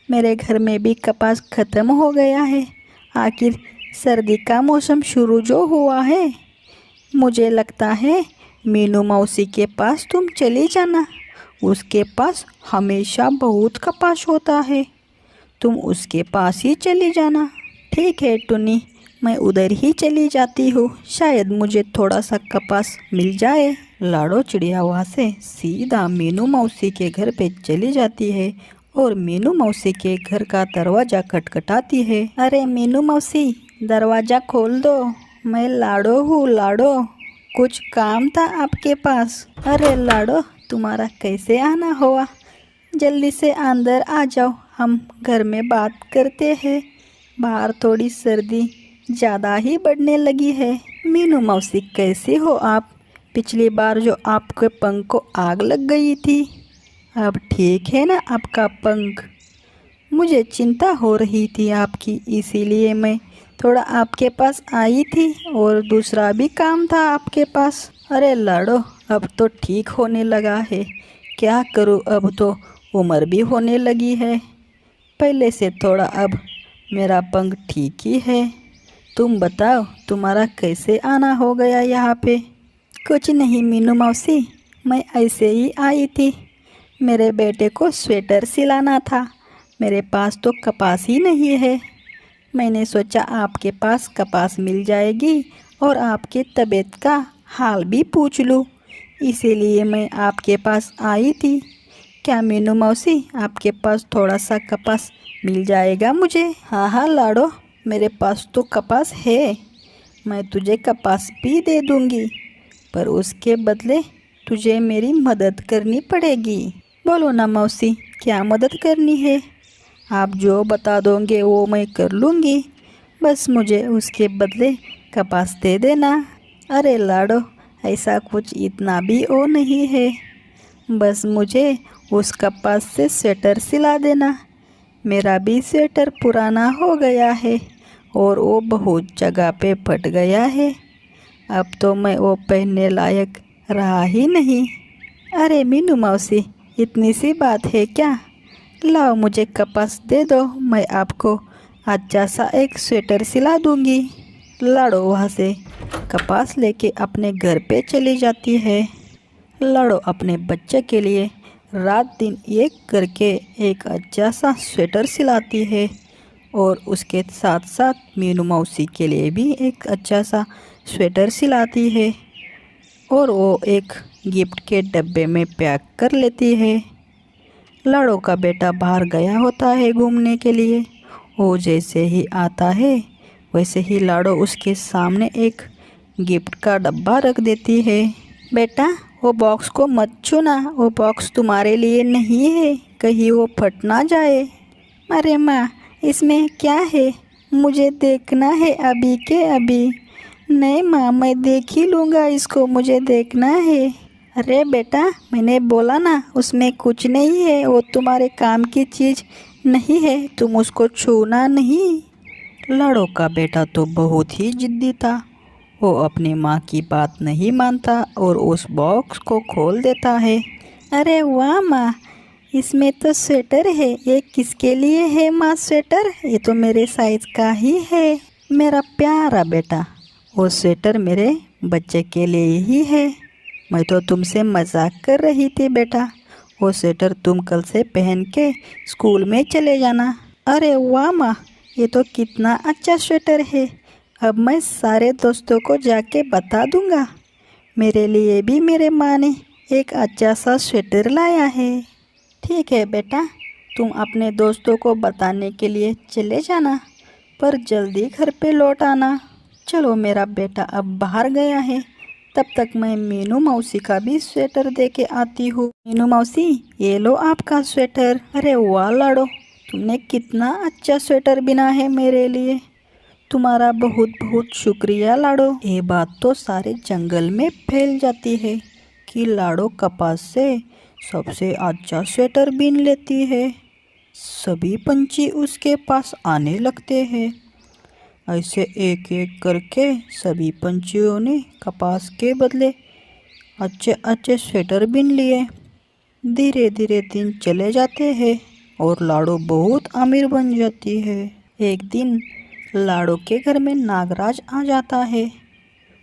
Speaker 3: मेरे घर में भी कपास ख़त्म हो गया है। आखिर सर्दी का मौसम शुरू जो हुआ है, मुझे लगता है मीनू मौसी के पास तुम चली जाना। उसके पास हमेशा बहुत कपास होता है, तुम उसके पास ही चली जाना। ठीक है टुनी, मैं उधर ही चली जाती हूँ, शायद मुझे थोड़ा सा कपास मिल जाए। लाड़ो चिड़िया वहाँ से सीधा मीनू मौसी के घर पे चली जाती है और मीनू मौसी के घर का दरवाज़ा खटखटाती है। अरे मीनू मौसी, दरवाज़ा खोल दो, मैं लाड़ो हूँ। लाड़ो, कुछ काम था आपके पास। अरे लाड़ो, तुम्हारा कैसे आना हुआ? जल्दी से अंदर आ जाओ, हम घर में बात करते हैं। बाहर थोड़ी सर्दी ज़्यादा ही बढ़ने लगी है। मीनू मौसी, कैसी हो आप? पिछली बार जो आपके पंख को आग लग गई थी, अब ठीक है ना आपका पंख? मुझे चिंता हो रही थी आपकी, इसीलिए मैं थोड़ा आपके पास आई थी और दूसरा भी काम था आपके पास। अरे लाडो, अब तो ठीक होने लगा है। क्या करूँ, अब तो उम्र भी होने लगी है। पहले से थोड़ा अब मेरा पंख ठीक ही है। तुम बताओ, तुम्हारा कैसे आना हो गया यहाँ पे? कुछ नहीं मीनू मौसी, मैं ऐसे ही आई थी। मेरे बेटे को स्वेटर सिलाना था। मेरे पास तो कपास ही नहीं है। मैंने सोचा आपके पास कपास मिल जाएगी और आपके तबीयत का हाल भी पूछ लूँ, इसीलिए मैं आपके पास आई थी। क्या मीनू मौसी, आपके पास थोड़ा सा कपास मिल जाएगा मुझे? हाँ हाँ लाडो, मेरे पास तो कपास है। मैं तुझे कपास भी दे दूँगी, पर उसके बदले तुझे मेरी मदद करनी पड़ेगी। बोलो ना मौसी, क्या मदद करनी है? आप जो बता दोगे वो मैं कर लूँगी, बस मुझे उसके बदले कपास दे देना। अरे लाडो, ऐसा कुछ इतना भी वो नहीं है, बस मुझे उस कपास से स्वेटर सिला देना। मेरा भी स्वेटर पुराना हो गया है और वो बहुत जगह पे फट गया है। अब तो मैं वो पहनने लायक रहा ही नहीं। अरे मीनू मौसी, इतनी सी बात है क्या? लाओ मुझे कपास दे दो, मैं आपको अच्छा सा एक स्वेटर सिला दूंगी। लाडो वहाँ से कपास लेके अपने घर पे चली जाती है। लाडो अपने बच्चे के लिए रात दिन एक करके एक अच्छा सा स्वेटर सिलाती है और उसके साथ साथ मीनू मौसी के लिए भी एक अच्छा सा स्वेटर सिलाती है और वो एक गिफ्ट के डब्बे में पैक कर लेती है। लाडो का बेटा बाहर गया होता है घूमने के लिए। वो जैसे ही आता है वैसे ही लाडो उसके सामने एक गिफ्ट का डब्बा रख देती है। बेटा, वो बॉक्स को मत छूना, वो बॉक्स तुम्हारे लिए नहीं है, कहीं वो फट ना जाए। अरे माँ, इसमें क्या है? मुझे देखना है अभी के अभी। नहीं माँ, मैं देख ही लूँगा इसको, मुझे देखना है। अरे बेटा, मैंने बोला ना उसमें कुछ नहीं है, वो तुम्हारे काम की चीज़ नहीं है, तुम उसको छूना नहीं। लाडो का बेटा तो बहुत ही जिद्दी था। वो अपनी माँ की बात नहीं मानता और उस बॉक्स को खोल देता है। अरे वाह माँ, इसमें तो स्वेटर है। ये किसके लिए है माँ स्वेटर? ये तो मेरे साइज का ही है। मेरा प्यारा बेटा, वो स्वेटर मेरे बच्चे के लिए ही है। मैं तो तुमसे मजाक कर रही थी बेटा। वो स्वेटर तुम कल से पहन के स्कूल में चले जाना। अरे वाह माँ, ये तो कितना अच्छा स्वेटर है। अब मैं सारे दोस्तों को जाके बता दूंगा, मेरे लिए भी मेरे माँ ने एक अच्छा सा स्वेटर लाया है। ठीक है बेटा, तुम अपने दोस्तों को बताने के लिए चले जाना, पर जल्दी घर पे लौट आना। चलो, मेरा बेटा अब बाहर गया है, तब तक मैं मीनू मौसी का भी स्वेटर दे के आती हूँ। मीनू मौसी, ये लो आपका स्वेटर। अरे वाह लाडो, तुमने कितना अच्छा स्वेटर बिना है मेरे लिए। तुम्हारा बहुत बहुत शुक्रिया लाडो। ये बात तो सारे जंगल में फैल जाती है कि लाडो कपास से सबसे अच्छा स्वेटर बीन लेती है। सभी पंछी उसके पास आने लगते हैं। ऐसे एक एक करके सभी पंछियों ने कपास के बदले अच्छे अच्छे स्वेटर बीन लिए। धीरे धीरे दिन चले जाते हैं और लाडो बहुत अमीर बन जाती है। एक दिन लाडो के घर में नागराज आ जाता है।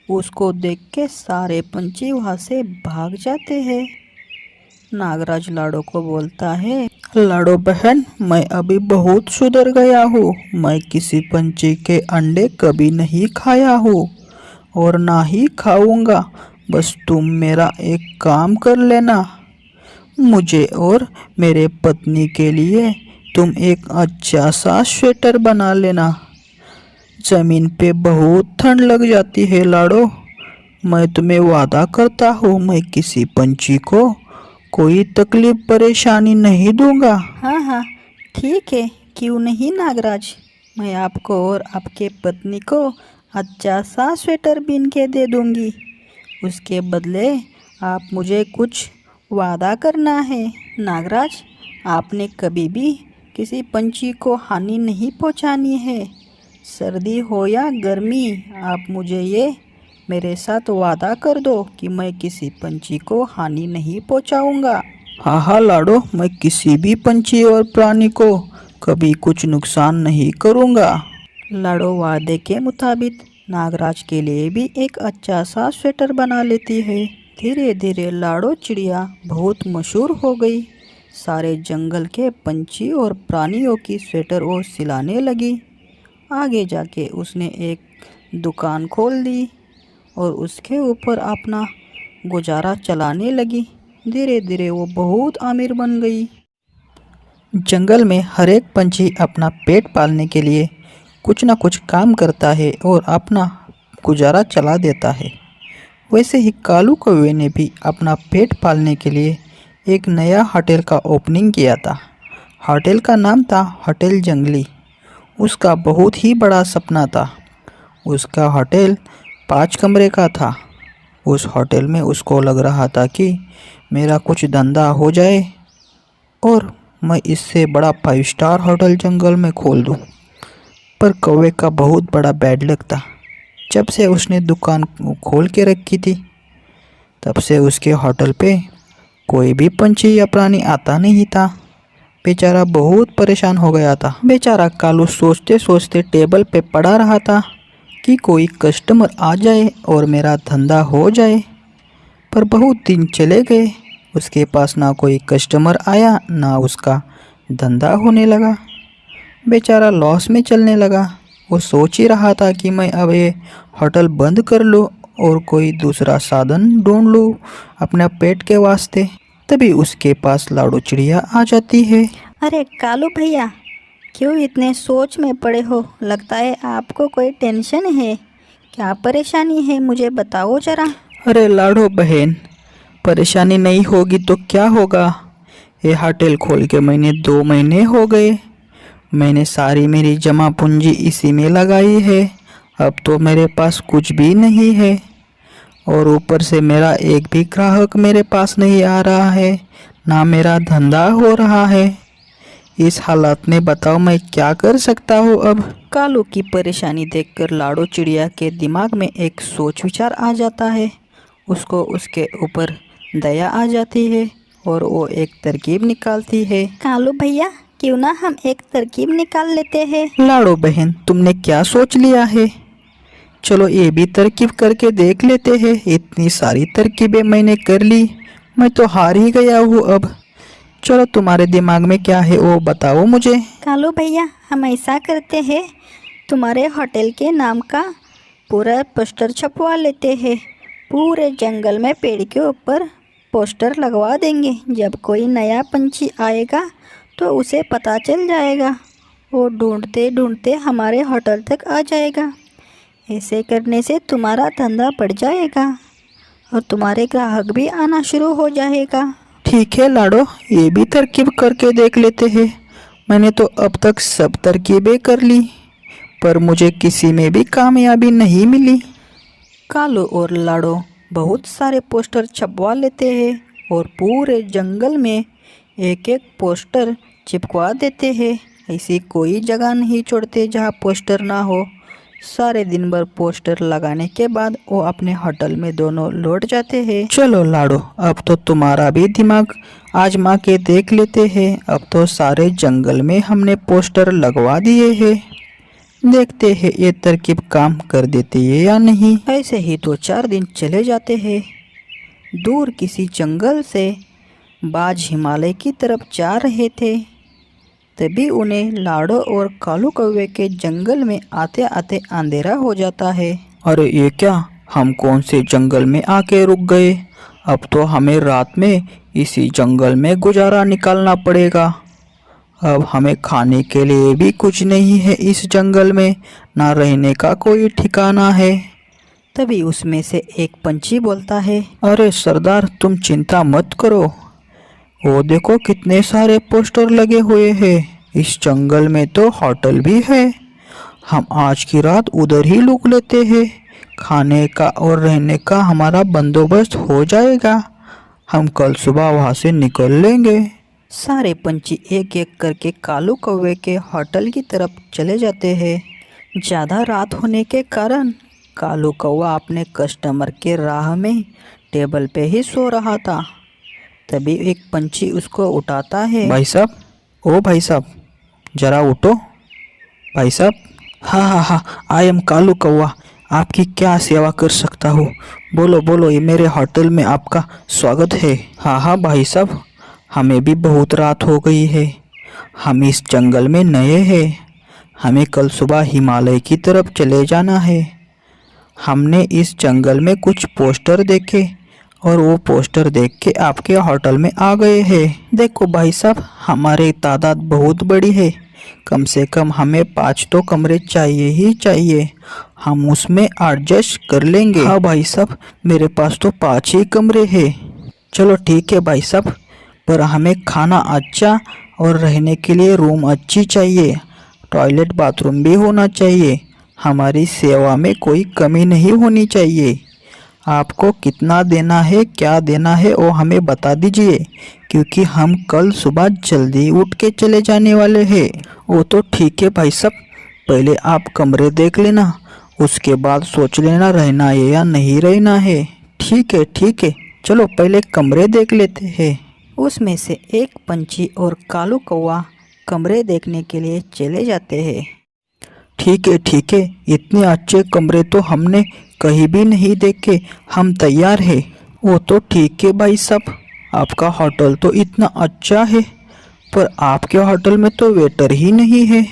Speaker 3: उसको देख के सारे पंछी वहाँ से भाग जाते हैं। नागराज लाडो को बोलता है,
Speaker 2: लाडो बहन, मैं अभी बहुत सुधर गया हूँ। मैं किसी पंछी के अंडे कभी नहीं खाया हूँ और ना ही खाऊंगा। बस तुम मेरा एक काम कर लेना, मुझे और मेरे पत्नी के लिए तुम एक अच्छा सा स्वेटर बना लेना। ज़मीन पे बहुत ठंड लग जाती है लाडो। मैं तुम्हें वादा करता हूँ, मैं किसी पंछी को कोई तकलीफ परेशानी नहीं दूंगा।
Speaker 3: हाँ हाँ ठीक है, क्यों नहीं नागराज, मैं आपको और आपके पत्नी को अच्छा सा स्वेटर बीन के दे दूंगी। उसके बदले आप मुझे कुछ वादा करना है। नागराज, आपने कभी भी
Speaker 1: किसी पंछी को हानि नहीं पहुंचानी है। सर्दी हो या गर्मी, आप मुझे ये मेरे साथ वादा कर दो कि मैं किसी पंछी को हानि नहीं पहुंचाऊंगा।
Speaker 2: हाँ हाँ लाडो, मैं किसी भी पंछी और प्राणी को कभी कुछ नुकसान नहीं करूँगा।
Speaker 1: लाडो वादे के मुताबिक नागराज के लिए भी एक अच्छा सा स्वेटर बना लेती है। धीरे धीरे लाडो चिड़िया बहुत मशहूर हो गई। सारे जंगल के पंछी और प्राणियों की स्वेटर वो सिलाने लगी। आगे जाके उसने एक दुकान खोल दी और उसके ऊपर अपना गुजारा चलाने लगी। धीरे धीरे वो बहुत अमीर बन गई।
Speaker 2: जंगल में हर एक पंछी अपना पेट पालने के लिए कुछ ना कुछ काम करता है और अपना गुजारा चला देता है। वैसे ही कालू कौवे ने भी अपना पेट पालने के लिए एक नया होटल का ओपनिंग किया था। होटल का नाम था होटल जंगली। उसका बहुत ही बड़ा सपना था। उसका होटल 5 कमरे का था। उस होटल में उसको लग रहा था कि मेरा कुछ धंधा हो जाए और मैं इससे बड़ा 5 स्टार होटल जंगल में खोल दूं। पर कौवे का बहुत बड़ा बैड लक था। जब से उसने दुकान खोल के रखी थी, तब से उसके होटल पे कोई भी पंछी या प्राणी आता नहीं था। बेचारा बहुत परेशान हो गया था। बेचारा कालू सोचते सोचते टेबल पे पड़ा रहा था कि कोई कस्टमर आ जाए और मेरा धंधा हो जाए। पर बहुत दिन चले गए, उसके पास ना कोई कस्टमर आया ना उसका धंधा होने लगा। बेचारा लॉस में चलने लगा। वो सोच ही रहा था कि मैं अब ये होटल बंद कर लूँ और कोई दूसरा साधन ढूंढ लूँ अपने पेट के वास्ते। तभी उसके पास लाडो चिड़िया आ जाती है।
Speaker 3: अरे कालू भैया, क्यों इतने सोच में पड़े हो? लगता है आपको कोई टेंशन है। क्या परेशानी है, मुझे बताओ ज़रा।
Speaker 2: अरे लाडो बहन, परेशानी नहीं होगी तो क्या होगा। ये होटल खोल के मैंने 2 महीने हो गए। मैंने सारी मेरी जमा पूंजी इसी में लगाई है। अब तो मेरे पास कुछ भी नहीं है और ऊपर से मेरा एक भी ग्राहक मेरे पास नहीं आ रहा है, ना मेरा धंधा हो रहा है। इस हालात में बताओ मैं क्या कर सकता हूँ अब।
Speaker 1: कालू की परेशानी देखकर लाडो चिड़िया के दिमाग में एक सोच विचार आ जाता है। उसको उसके ऊपर दया आ जाती है और वो एक तरकीब निकालती है।
Speaker 3: कालू भैया, क्यों ना हम एक तरकीब निकाल लेते हैं।
Speaker 2: लाडो बहन, तुमने क्या सोच लिया है? चलो ये भी तरकीब करके देख लेते हैं। इतनी सारी तरकीबें मैंने कर ली, मैं तो हार ही गया हूँ अब। चलो तुम्हारे दिमाग में क्या है वो बताओ मुझे।
Speaker 3: कालू भैया, हम ऐसा करते हैं, तुम्हारे होटल के नाम का पूरा पोस्टर छपवा लेते हैं। पूरे जंगल में पेड़ के ऊपर पोस्टर लगवा देंगे। जब कोई नया पंछी आएगा तो उसे पता चल जाएगा। वो ढूंढते ढूंढते हमारे होटल तक आ जाएगा। ऐसे करने से तुम्हारा धंधा बढ़ जाएगा और तुम्हारे ग्राहक भी आना शुरू हो जाएगा।
Speaker 2: ठीक है लाडो, ये भी तरकीब करके देख लेते हैं। मैंने तो अब तक सब तरकीबें कर ली, पर मुझे किसी में भी कामयाबी नहीं मिली।
Speaker 1: कालू और लाडो बहुत सारे पोस्टर छपवा लेते हैं और पूरे जंगल में एक एक पोस्टर चिपकवा देते हैं। ऐसी कोई जगह नहीं छोड़ते जहाँ पोस्टर ना हो। सारे दिन भर पोस्टर लगाने के बाद वो अपने होटल में दोनों लौट जाते हैं।
Speaker 2: चलो लाडो, अब तो तुम्हारा भी दिमाग आजमा के देख लेते हैं। अब तो सारे जंगल में हमने पोस्टर लगवा दिए हैं। देखते हैं ये तरकीब काम कर देती है या नहीं।
Speaker 1: ऐसे ही 2-4 दिन चले जाते हैं। दूर किसी जंगल से बाज हिमालय की तरफ जा रहे थे। तभी उन्हें लाडो और कालू कौवे के जंगल में आते आते अंधेरा हो जाता है।
Speaker 2: अरे ये क्या, हम कौन से जंगल में आके रुक गए। अब तो हमें रात में इसी जंगल में गुजारा निकालना पड़ेगा। अब हमें खाने के लिए भी कुछ नहीं है इस जंगल में, ना रहने का कोई ठिकाना है।
Speaker 1: तभी उसमें से एक पंछी बोलता है,
Speaker 2: अरे सरदार, तुम चिंता मत करो। वो देखो कितने सारे पोस्टर लगे हुए हैं। इस जंगल में तो होटल भी है। हम आज की रात उधर ही रुक लेते हैं। खाने का और रहने का हमारा बंदोबस्त हो जाएगा। हम कल सुबह वहाँ से निकल लेंगे।
Speaker 1: सारे पंछी एक एक करके कालू कौवे के होटल की तरफ चले जाते हैं। ज़्यादा रात होने के कारण कालू कौवा अपने कस्टमर के राह में टेबल पे ही सो रहा था। तभी एक पंछी उसको उठाता है।
Speaker 2: भाई साहब, ओ भाई साहब, जरा उठो। भाई साहब, हाँ, आई एम कालू कौवा, आपकी क्या सेवा कर सकता हूँ? बोलो बोलो, ये मेरे होटल में आपका स्वागत है। हाँ भाई साहब, हमें भी बहुत रात हो गई है। हम इस जंगल में नए हैं। हमें कल सुबह हिमालय की तरफ चले जाना है। हमने इस जंगल में कुछ पोस्टर देखे और वो पोस्टर देख के आपके होटल में आ गए हैं। देखो भाई साहब, हमारी तादाद बहुत बड़ी है। कम से कम हमें 5 तो कमरे चाहिए ही चाहिए। हम उसमें एडजस्ट कर लेंगे। हाँ भाई साहब, मेरे पास तो 5 ही कमरे हैं। चलो ठीक है भाई साहब, पर हमें खाना अच्छा और रहने के लिए रूम अच्छी चाहिए। टॉयलेट बाथरूम भी होना चाहिए। हमारी सेवा में कोई कमी नहीं होनी चाहिए। आपको कितना देना है, क्या देना है, वो हमें बता दीजिए, क्योंकि हम कल सुबह जल्दी उठ के चले जाने वाले हैं। वो तो ठीक है भाई साहब, पहले आप कमरे देख लेना, उसके बाद सोच लेना रहना है या नहीं रहना है। ठीक है, चलो पहले कमरे देख लेते हैं।
Speaker 1: उसमें से एक पंछी और कालू कौवा कमरे देखने के लिए चले जाते हैं।
Speaker 2: ठीक है, इतने अच्छे कमरे तो हमने कहीं भी नहीं देखे। हम तैयार हैं। वो तो ठीक है भाई साहब, आपका होटल तो इतना अच्छा है, पर आपके होटल में तो वेटर ही नहीं है।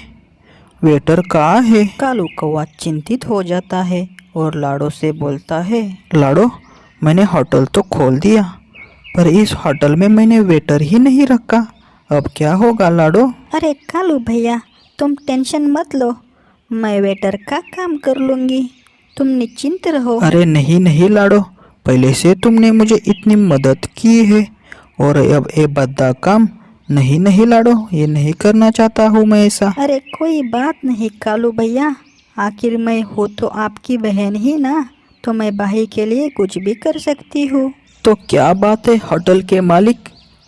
Speaker 2: वेटर कहाँ है?
Speaker 1: कालू कौवा चिंतित हो जाता है और लाडो से बोलता है।
Speaker 2: लाडो, मैंने होटल तो खोल दिया, पर इस होटल में मैंने वेटर ही नहीं रखा। अब क्या होगा लाडो?
Speaker 3: अरे कालू भैया, तुम टेंशन मत लो, मैं वेटर का काम कर लूँगी, तुम निश्चिंत रहो।
Speaker 2: अरे नहीं लाडो, पहले से तुमने मुझे इतनी मदद की है और अब ये बद्दा काम नहीं लाडो, ये नहीं करना चाहता हूँ मैं ऐसा।
Speaker 3: अरे कोई बात नहीं कालू भैया, आखिर मैं हूँ तो आपकी बहन ही ना, तो मैं भाई के लिए कुछ भी कर सकती हूँ।
Speaker 2: तो क्या बात है होटल के मालिक,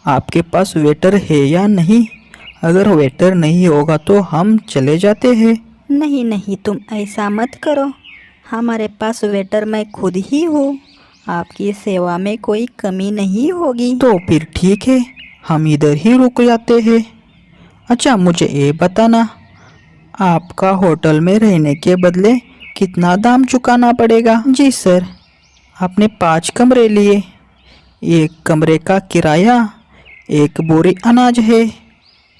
Speaker 2: आपके पास वेटर है या नहीं? अगर वेटर नहीं होगा तो हम चले जाते हैं।
Speaker 3: नहीं, तुम ऐसा मत करो, हमारे पास वेटर मैं खुद ही हूँ, आपकी सेवा में कोई कमी नहीं होगी।
Speaker 2: तो फिर ठीक है, हम इधर ही रुक जाते हैं। अच्छा, मुझे ये बताना, आपका होटल में रहने के बदले कितना दाम चुकाना पड़ेगा?
Speaker 1: जी सर,
Speaker 2: आपने 5 कमरे लिए, एक कमरे का किराया 1 बोरी अनाज है।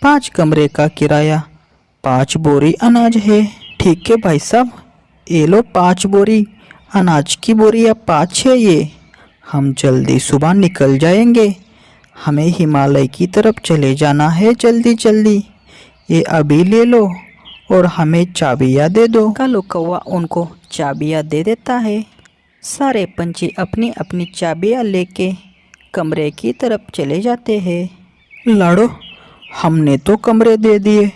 Speaker 2: 5 कमरे का किराया 5 बोरी अनाज है। ठीक है भाई साहब, ये लो 5 बोरी अनाज की बोरी, अब 5 है ये। हम जल्दी सुबह निकल जाएंगे, हमें हिमालय की तरफ चले जाना है जल्दी। ये अभी ले लो और हमें चाबियाँ दे दो।
Speaker 1: कालू कौवा उनको चाबियाँ दे देता है। सारे पंछी अपनी अपनी चाबियाँ लेके कमरे की तरफ चले जाते हैं।
Speaker 2: लाडो, हमने तो कमरे दे दिए,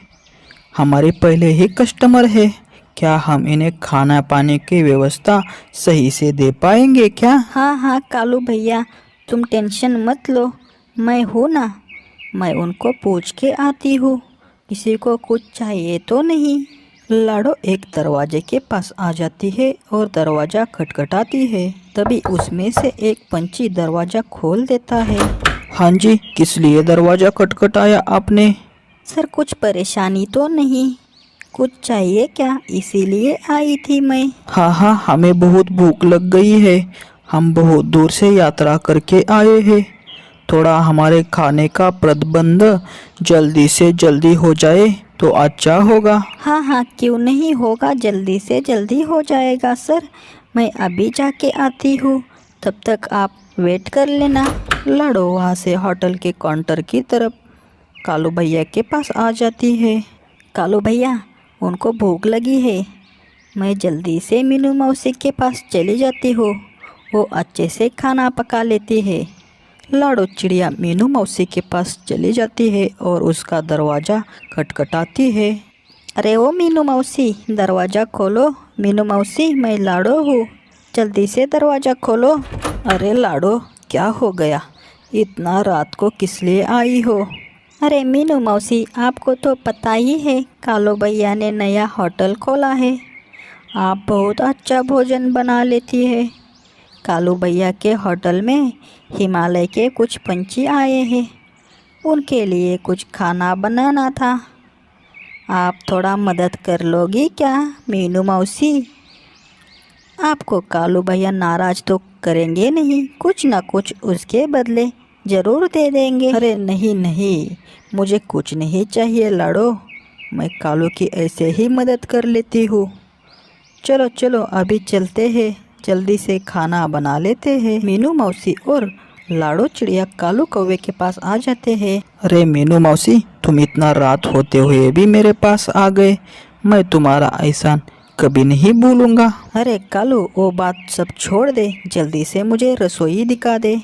Speaker 2: हमारे पहले ही कस्टमर है, क्या हम इन्हें खाना पाने की व्यवस्था सही से दे पाएंगे क्या?
Speaker 3: हाँ कालू भैया, तुम टेंशन मत लो, मैं हूँ ना, मैं उनको पूछ के आती हूँ, किसी को कुछ चाहिए तो नहीं।
Speaker 1: लाडो एक दरवाजे के पास आ जाती है और दरवाज़ा खटखटाती है। तभी उसमें से एक पंछी दरवाज़ा खोल देता है।
Speaker 2: हाँ जी, किस लिए दरवाज़ा खटखटाया आपने?
Speaker 3: सर कुछ परेशानी तो नहीं, कुछ चाहिए क्या, इसीलिए आई थी मैं।
Speaker 2: हाँ, हमें बहुत भूख लग गई है, हम बहुत दूर से यात्रा करके आए हैं, थोड़ा हमारे खाने का प्रबंध जल्दी से जल्दी हो जाए तो अच्छा होगा।
Speaker 3: हाँ, क्यों नहीं होगा, जल्दी से जल्दी हो जाएगा सर, मैं अभी जाके आती हूँ, तब तक आप वेट कर लेना।
Speaker 1: लाडो वहाँ से होटल के काउंटर की तरफ कालू भैया के पास आ जाती है।
Speaker 3: कालू भैया, उनको भूख लगी है, मैं जल्दी से मीनू मौसी के पास चली जाती हूँ, वो अच्छे से खाना पका लेती है।
Speaker 1: लाडो चिड़िया मीनू मौसी के पास चली जाती है और उसका दरवाज़ा खटखटाती है।
Speaker 3: अरे ओ मीनू मौसी, दरवाज़ा खोलो। मीनू मौसी, मैं लाडो हूँ, जल्दी से दरवाज़ा खोलो।
Speaker 1: अरे लाडो, क्या हो गया, इतना रात को किस लिए आई हो?
Speaker 3: अरे मीनू मौसी, आपको तो पता ही है कालू भैया ने नया होटल खोला है। आप बहुत अच्छा भोजन बना लेती है। कालू भैया के होटल में हिमालय के कुछ पंछी आए हैं, उनके लिए कुछ खाना बनाना था। आप थोड़ा मदद कर लोगी क्या मीनू मौसी? आपको कालू भैया नाराज तो करेंगे नहीं, कुछ ना कुछ उसके बदले ज़रूर दे देंगे।
Speaker 1: अरे नहीं नहीं, मुझे कुछ नहीं चाहिए लाडो, मैं कालू की ऐसे ही मदद कर लेती हूँ। चलो चलो अभी चलते हैं, जल्दी से खाना बना लेते हैं। मीनू मौसी और लाडो चिड़िया कालू कौवे के पास आ जाते हैं।
Speaker 2: अरे मीनू मौसी, तुम इतना रात होते हुए भी मेरे पास आ गए। मैं तुम्हारा एहसान कभी नहीं भूलूंगा।
Speaker 1: अरे कालू, वो बात सब छोड़ दे, जल्दी से मुझे रसोई दिखा दे,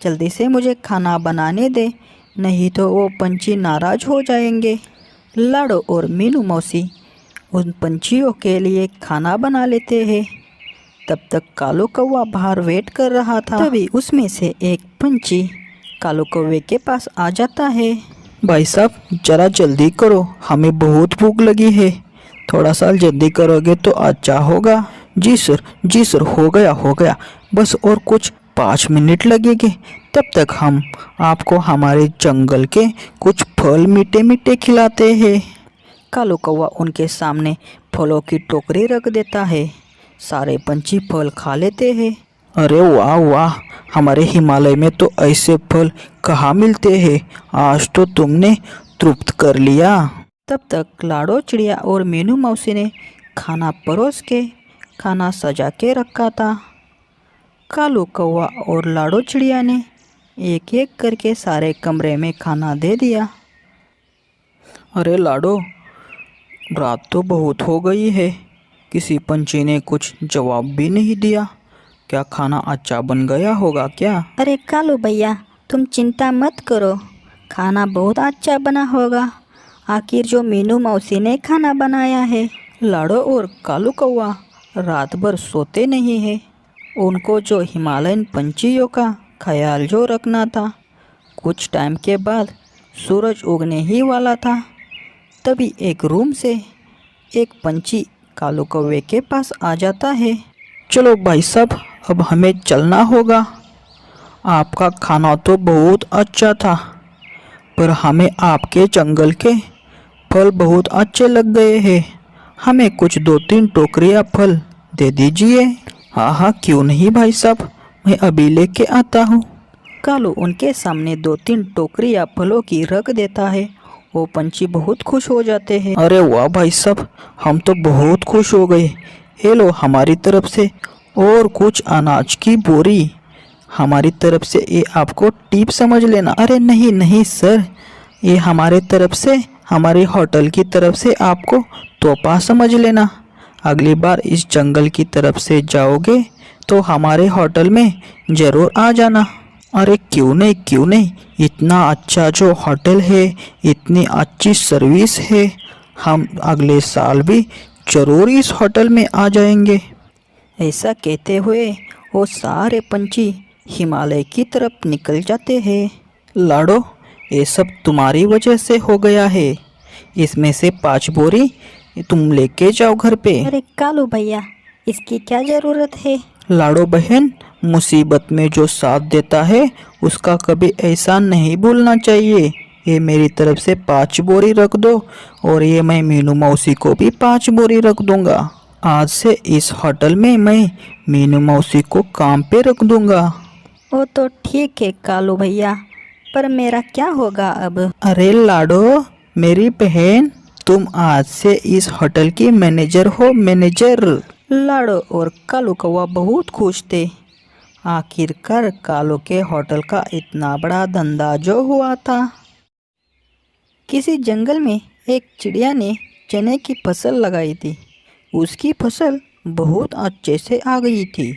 Speaker 1: जल्दी से मुझे खाना बनाने दे, नहीं तो वो पंछी नाराज हो जाएंगे। लाडो और मीनू मौसी उन पंछियों के लिए खाना बना लेते हैं। तब तक कालू कौवा बाहर वेट कर रहा था। तभी उसमें से एक पंछी कालू कौवे के पास आ जाता है।
Speaker 2: भाई साहब, जरा जल्दी करो, हमें बहुत भूख लगी है। थोड़ा सा जल्दी करोगे तो अच्छा होगा। जी सर, हो गया, बस और कुछ 5 मिनट लगेंगे। तब तक हम आपको हमारे जंगल के कुछ फल मीठे मीठे खिलाते हैं।
Speaker 1: कालू कौवा उनके सामने फलों की टोकरी रख देता है। सारे पंछी फल खा लेते हैं।
Speaker 2: अरे वाह वाह, हमारे हिमालय में तो ऐसे फल कहाँ मिलते हैं। आज तो तुमने तृप्त कर लिया।
Speaker 1: तब तक लाडो चिड़िया और मीनू मौसी ने खाना परोस के खाना सजा के रखा था। कालू कौवा और लाडो चिड़िया ने एक एक करके सारे कमरे में खाना दे दिया।
Speaker 2: अरे लाडो, रात तो बहुत हो गई है, किसी पंछी ने कुछ जवाब भी नहीं दिया। क्या खाना अच्छा बन गया होगा क्या?
Speaker 3: अरे कालू भैया, तुम चिंता मत करो, खाना बहुत अच्छा बना होगा। आखिर जो मीनू मौसी ने खाना बनाया है।
Speaker 1: लाडो और कालू कौवा रात भर सोते नहीं हैं। उनको जो हिमालयन पंछियों का ख्याल जो रखना था। कुछ टाइम के बाद सूरज उगने ही वाला था। तभी एक रूम से एक पंछी कालू कौवे के पास आ जाता है।
Speaker 2: चलो भाई साहब, अब हमें चलना होगा। आपका खाना तो बहुत अच्छा था, पर हमें आपके जंगल के फल बहुत अच्छे लग गए हैं। हमें कुछ 2-3 टोकरियाँ फल दे दीजिए। हाँ, क्यों नहीं भाई साहब, मैं अभी लेके आता हूँ।
Speaker 1: कालू उनके सामने 2-3 टोकरियाँ फलों की रख देता है। वो पंछी बहुत खुश हो जाते हैं।
Speaker 2: अरे वाह भाई साहब, हम तो बहुत खुश हो गए। ये लो हमारी तरफ से और कुछ अनाज की बोरी। हमारी तरफ से ये आपको टिप समझ लेना। अरे नहीं नहीं सर, ये हमारे तरफ से, हमारे होटल की तरफ से आपको तोहफा समझ लेना। अगली बार इस जंगल की तरफ से जाओगे तो हमारे होटल में ज़रूर आ जाना। अरे क्यों नहीं, इतना अच्छा जो होटल है, इतनी अच्छी सर्विस है, हम अगले साल भी ज़रूर इस होटल में आ जाएंगे।
Speaker 1: ऐसा कहते हुए वो सारे पंछी हिमालय की तरफ निकल जाते हैं।
Speaker 2: लाडो, ये सब तुम्हारी वजह से हो गया है। इसमें से 5 बोरी तुम लेके जाओ घर पे।
Speaker 3: अरे कालू भैया, इसकी क्या ज़रूरत है?
Speaker 2: लाडो बहन, मुसीबत में जो साथ देता है उसका कभी एहसान नहीं भूलना चाहिए। ये मेरी तरफ से 5 बोरी रख दो, और ये मैं मीनू मौसी को भी 5 बोरी रख दूंगा। आज से इस होटल में मैं मीनू मौसी को काम पे रख दूंगा।
Speaker 3: वो तो ठीक है कालू भैया, पर मेरा क्या होगा अब?
Speaker 2: अरे लाडो मेरी बहन, तुम आज से इस होटल की मैनेजर हो, मैनेजर।
Speaker 1: लाडो और कालू कौवा बहुत खुश थे। आखिरकार कालू के होटल का इतना बड़ा धंधा जो हुआ था। किसी जंगल में एक चिड़िया ने चने की फसल लगाई थी। उसकी फसल बहुत अच्छे से आ गई थी।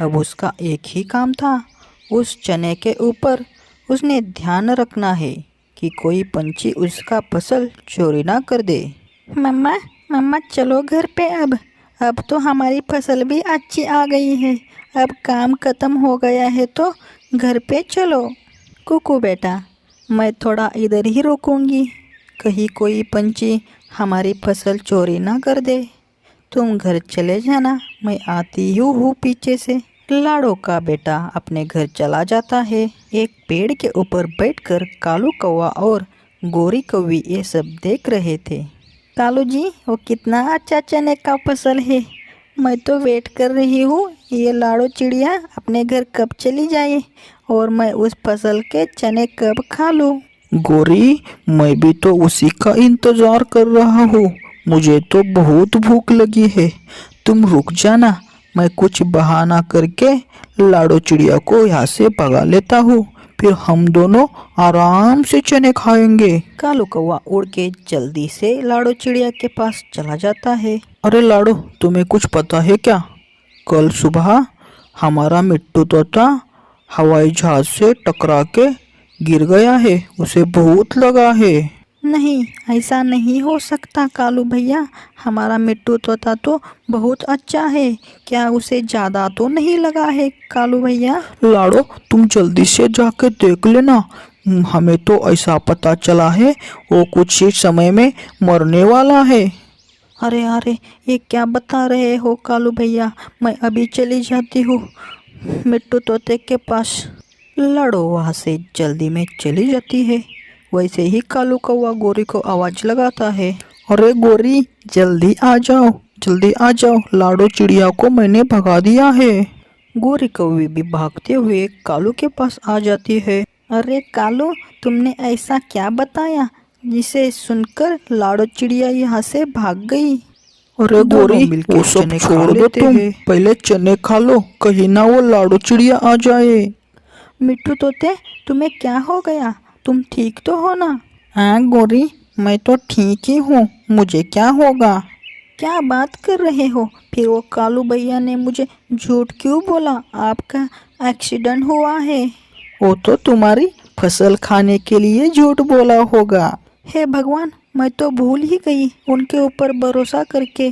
Speaker 1: अब उसका एक ही काम था, उस चने के ऊपर उसने ध्यान रखना है कि कोई पंछी उसका फसल चोरी ना कर दे।
Speaker 3: मम्मा चलो घर पे। अब तो हमारी फसल भी अच्छी आ गई है। अब काम खत्म हो गया है तो घर पे चलो।
Speaker 1: कुकू बेटा,
Speaker 3: मैं थोड़ा इधर ही रुकूंगी, कहीं कोई पंछी हमारी फसल चोरी ना कर दे। तुम घर चले जाना, मैं आती हूँ पीछे से। लाड़ो का बेटा अपने घर चला जाता है। एक पेड़ के ऊपर बैठकर कालू कौवा और गोरी कौवी ये सब देख रहे थे। कालू जी, वो कितना अच्छा चने का फसल है। मैं तो वेट कर रही हूँ ये लाड़ो चिड़िया अपने घर कब चली जाए और मैं उस फसल के चने कब खा लूँ।
Speaker 2: गोरी, मैं भी तो उसी का इंतजार कर रहा हूँ। मुझे तो बहुत भूख लगी है। तुम रुक जाना, मैं कुछ बहाना करके लाड़ो चिड़िया को यहाँ से भगा लेता हूँ, फिर हम दोनों आराम से चने खाएंगे।
Speaker 3: कालू कौवा उड़ के जल्दी से लाड़ो चिड़िया के पास चला जाता है।
Speaker 2: अरे लाड़ो, तुम्हें कुछ पता है क्या? कल सुबह हमारा मिट्टू तोता हवाई जहाज से टकरा के गिर गया है, उसे बहुत लगा है।
Speaker 3: नहीं, ऐसा नहीं हो सकता कालू भैया, हमारा मिट्टू तोता तो बहुत अच्छा है। क्या उसे ज़्यादा तो नहीं लगा है कालू भैया?
Speaker 2: लाड़ो, तुम जल्दी से जाके देख लेना। हमें तो ऐसा पता चला है वो कुछ ही समय में मरने वाला है।
Speaker 3: अरे अरे, ये क्या बता रहे हो कालू भैया? मैं अभी चली जाती हूँ मिट्टू तोते के पास। लड़ो वहाँ से जल्दी में चली जाती है। वैसे ही कालू कौवा गोरी को आवाज़ लगाता है।
Speaker 2: अरे गोरी, जल्दी आ जाओ, जल्दी आ जाओ, लाड़ो चिड़िया को मैंने भगा दिया है।
Speaker 3: गोरी कौवी भी भागते हुए कालू के पास आ जाती है। अरे कालू, तुमने ऐसा क्या बताया जिसे सुनकर लाड़ो चिड़िया यहाँ से भाग गई?
Speaker 2: अरे
Speaker 3: दोनों
Speaker 2: गोरी,
Speaker 3: मिलके
Speaker 2: वो सब
Speaker 3: चने खा
Speaker 2: छोड़ दो,
Speaker 3: लेते
Speaker 2: तुम
Speaker 3: हैं।
Speaker 2: पहले चने खा लो, कहीं ना वो लाड़ो चिड़िया आ जाए।
Speaker 3: मिट्टू तोते, तुम्हें क्या हो गया? तुम ठीक तो हो ना?
Speaker 2: हाँ गोरी, मैं तो ठीक ही हूँ, मुझे क्या होगा?
Speaker 3: क्या बात कर रहे हो? फिर वो कालू भैया ने मुझे झूठ क्यों बोला? आपका एक्सीडेंट हुआ है।
Speaker 2: वो तो तुम्हारी फसल खाने के लिए झूठ बोला होगा।
Speaker 3: हे भगवान, मैं तो भूल ही गई उनके ऊपर भरोसा करके।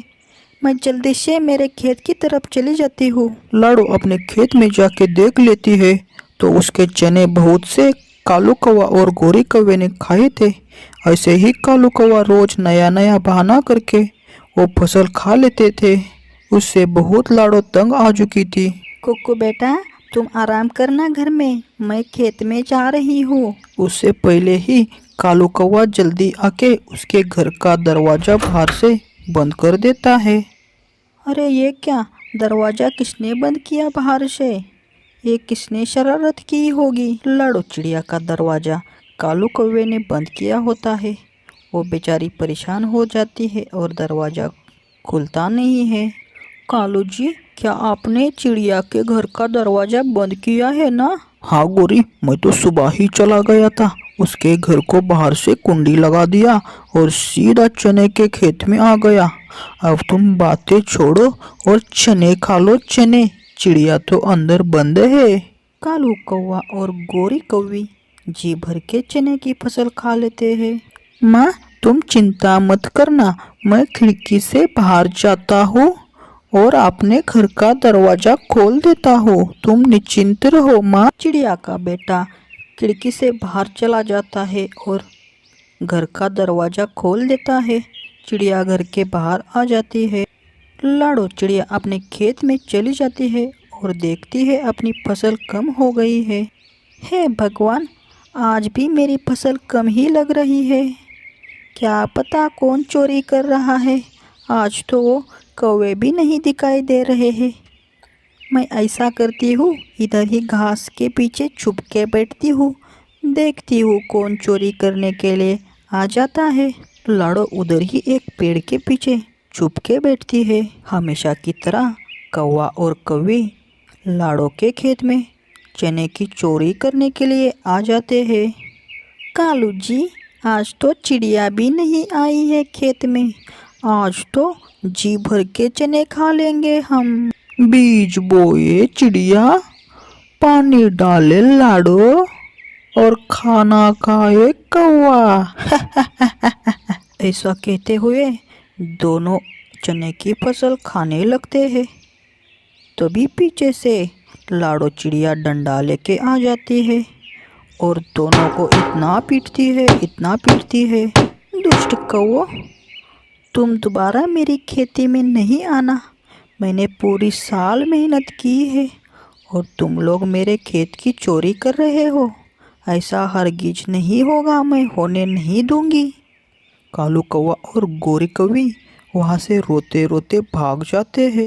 Speaker 3: मैं जल्दी से मेरे खेत की तरफ चली जाती हूँ।
Speaker 2: लाड़ो अपने खेत में जाके देख लेती है तो उसके चने बहुत से कालू कौवा और गोरी कौवे ने खाए थे। ऐसे ही कालू कौवा रोज नया नया बहाना करके वो फसल खा लेते थे। उससे बहुत लाड़ो तंग आ चुकी थी।
Speaker 3: कुक्कू बेटा, तुम आराम करना घर में, मैं खेत में जा रही हूँ।
Speaker 2: उससे पहले ही कालू कौवा जल्दी आके उसके घर का दरवाजा बाहर से बंद कर देता है।
Speaker 3: अरे ये क्या, दरवाज़ा किसने बंद किया बाहर से? ये किसने शरारत की होगी? लाड़ो चिड़िया का दरवाज़ा कालू कौवे ने बंद किया होता है। वो बेचारी परेशान हो जाती है और दरवाज़ा खुलता नहीं है। कालू जी, क्या आपने चिड़िया के घर का दरवाज़ा बंद किया है ना?
Speaker 2: हाँ गोरी, मैं तो सुबह ही चला गया था, उसके घर को बाहर से कुंडी लगा दिया और सीधा चने के खेत में आ गया। अब तुम बातें छोड़ो और चने खा लो चने, चिड़िया तो अंदर बंद है।
Speaker 3: कालू कौवा और गोरी कौवी जी भर के चने की फसल खा लेते हैं।
Speaker 2: माँ, तुम चिंता मत करना, मैं खिड़की से बाहर जाता हूँ और अपने घर का दरवाजा खोल देता हूँ, तुम निश्चिंत रहो माँ।
Speaker 3: चिड़िया का बेटा खिड़की से बाहर चला जाता है और घर का दरवाज़ा खोल देता है। चिड़िया घर के बाहर आ जाती है। लाड़ो चिड़िया अपने खेत में चली जाती है और देखती है अपनी फसल कम हो गई है। हे भगवान, आज भी मेरी फसल कम ही लग रही है। क्या पता कौन चोरी कर रहा है? आज तो वो कौवे भी नहीं दिखाई दे रहे हैं। मैं ऐसा करती हूँ, इधर ही घास के पीछे छुप के बैठती हूँ, देखती हूँ कौन चोरी करने के लिए आ जाता है। लाड़ो उधर ही एक पेड़ के पीछे छुप के बैठती है। हमेशा की तरह कौवा और कौवी लाड़ो के खेत में चने की चोरी करने के लिए आ जाते हैं। कालू जी, आज तो चिड़िया भी नहीं आई है खेत में। आज तो जी भर के चने खा लेंगे हम।
Speaker 2: बीज बोए चिड़िया, पानी डाले लाड़ो और खाना खाए कौवा।
Speaker 3: ऐसा कहते हुए दोनों चने की फसल खाने लगते हैं। तभी पीछे से लाड़ो चिड़िया डंडा लेके आ जाती है
Speaker 1: और दोनों को इतना पीटती है।
Speaker 3: दुष्ट कौओ, तुम दोबारा मेरी खेती में नहीं आना। मैंने पूरी साल मेहनत की है और तुम लोग मेरे खेत की चोरी कर रहे हो। ऐसा हरगिज नहीं होगा, मैं होने नहीं दूंगी।
Speaker 4: कालू कौवा और गोरी कौवी वहाँ से रोते रोते भाग जाते हैं।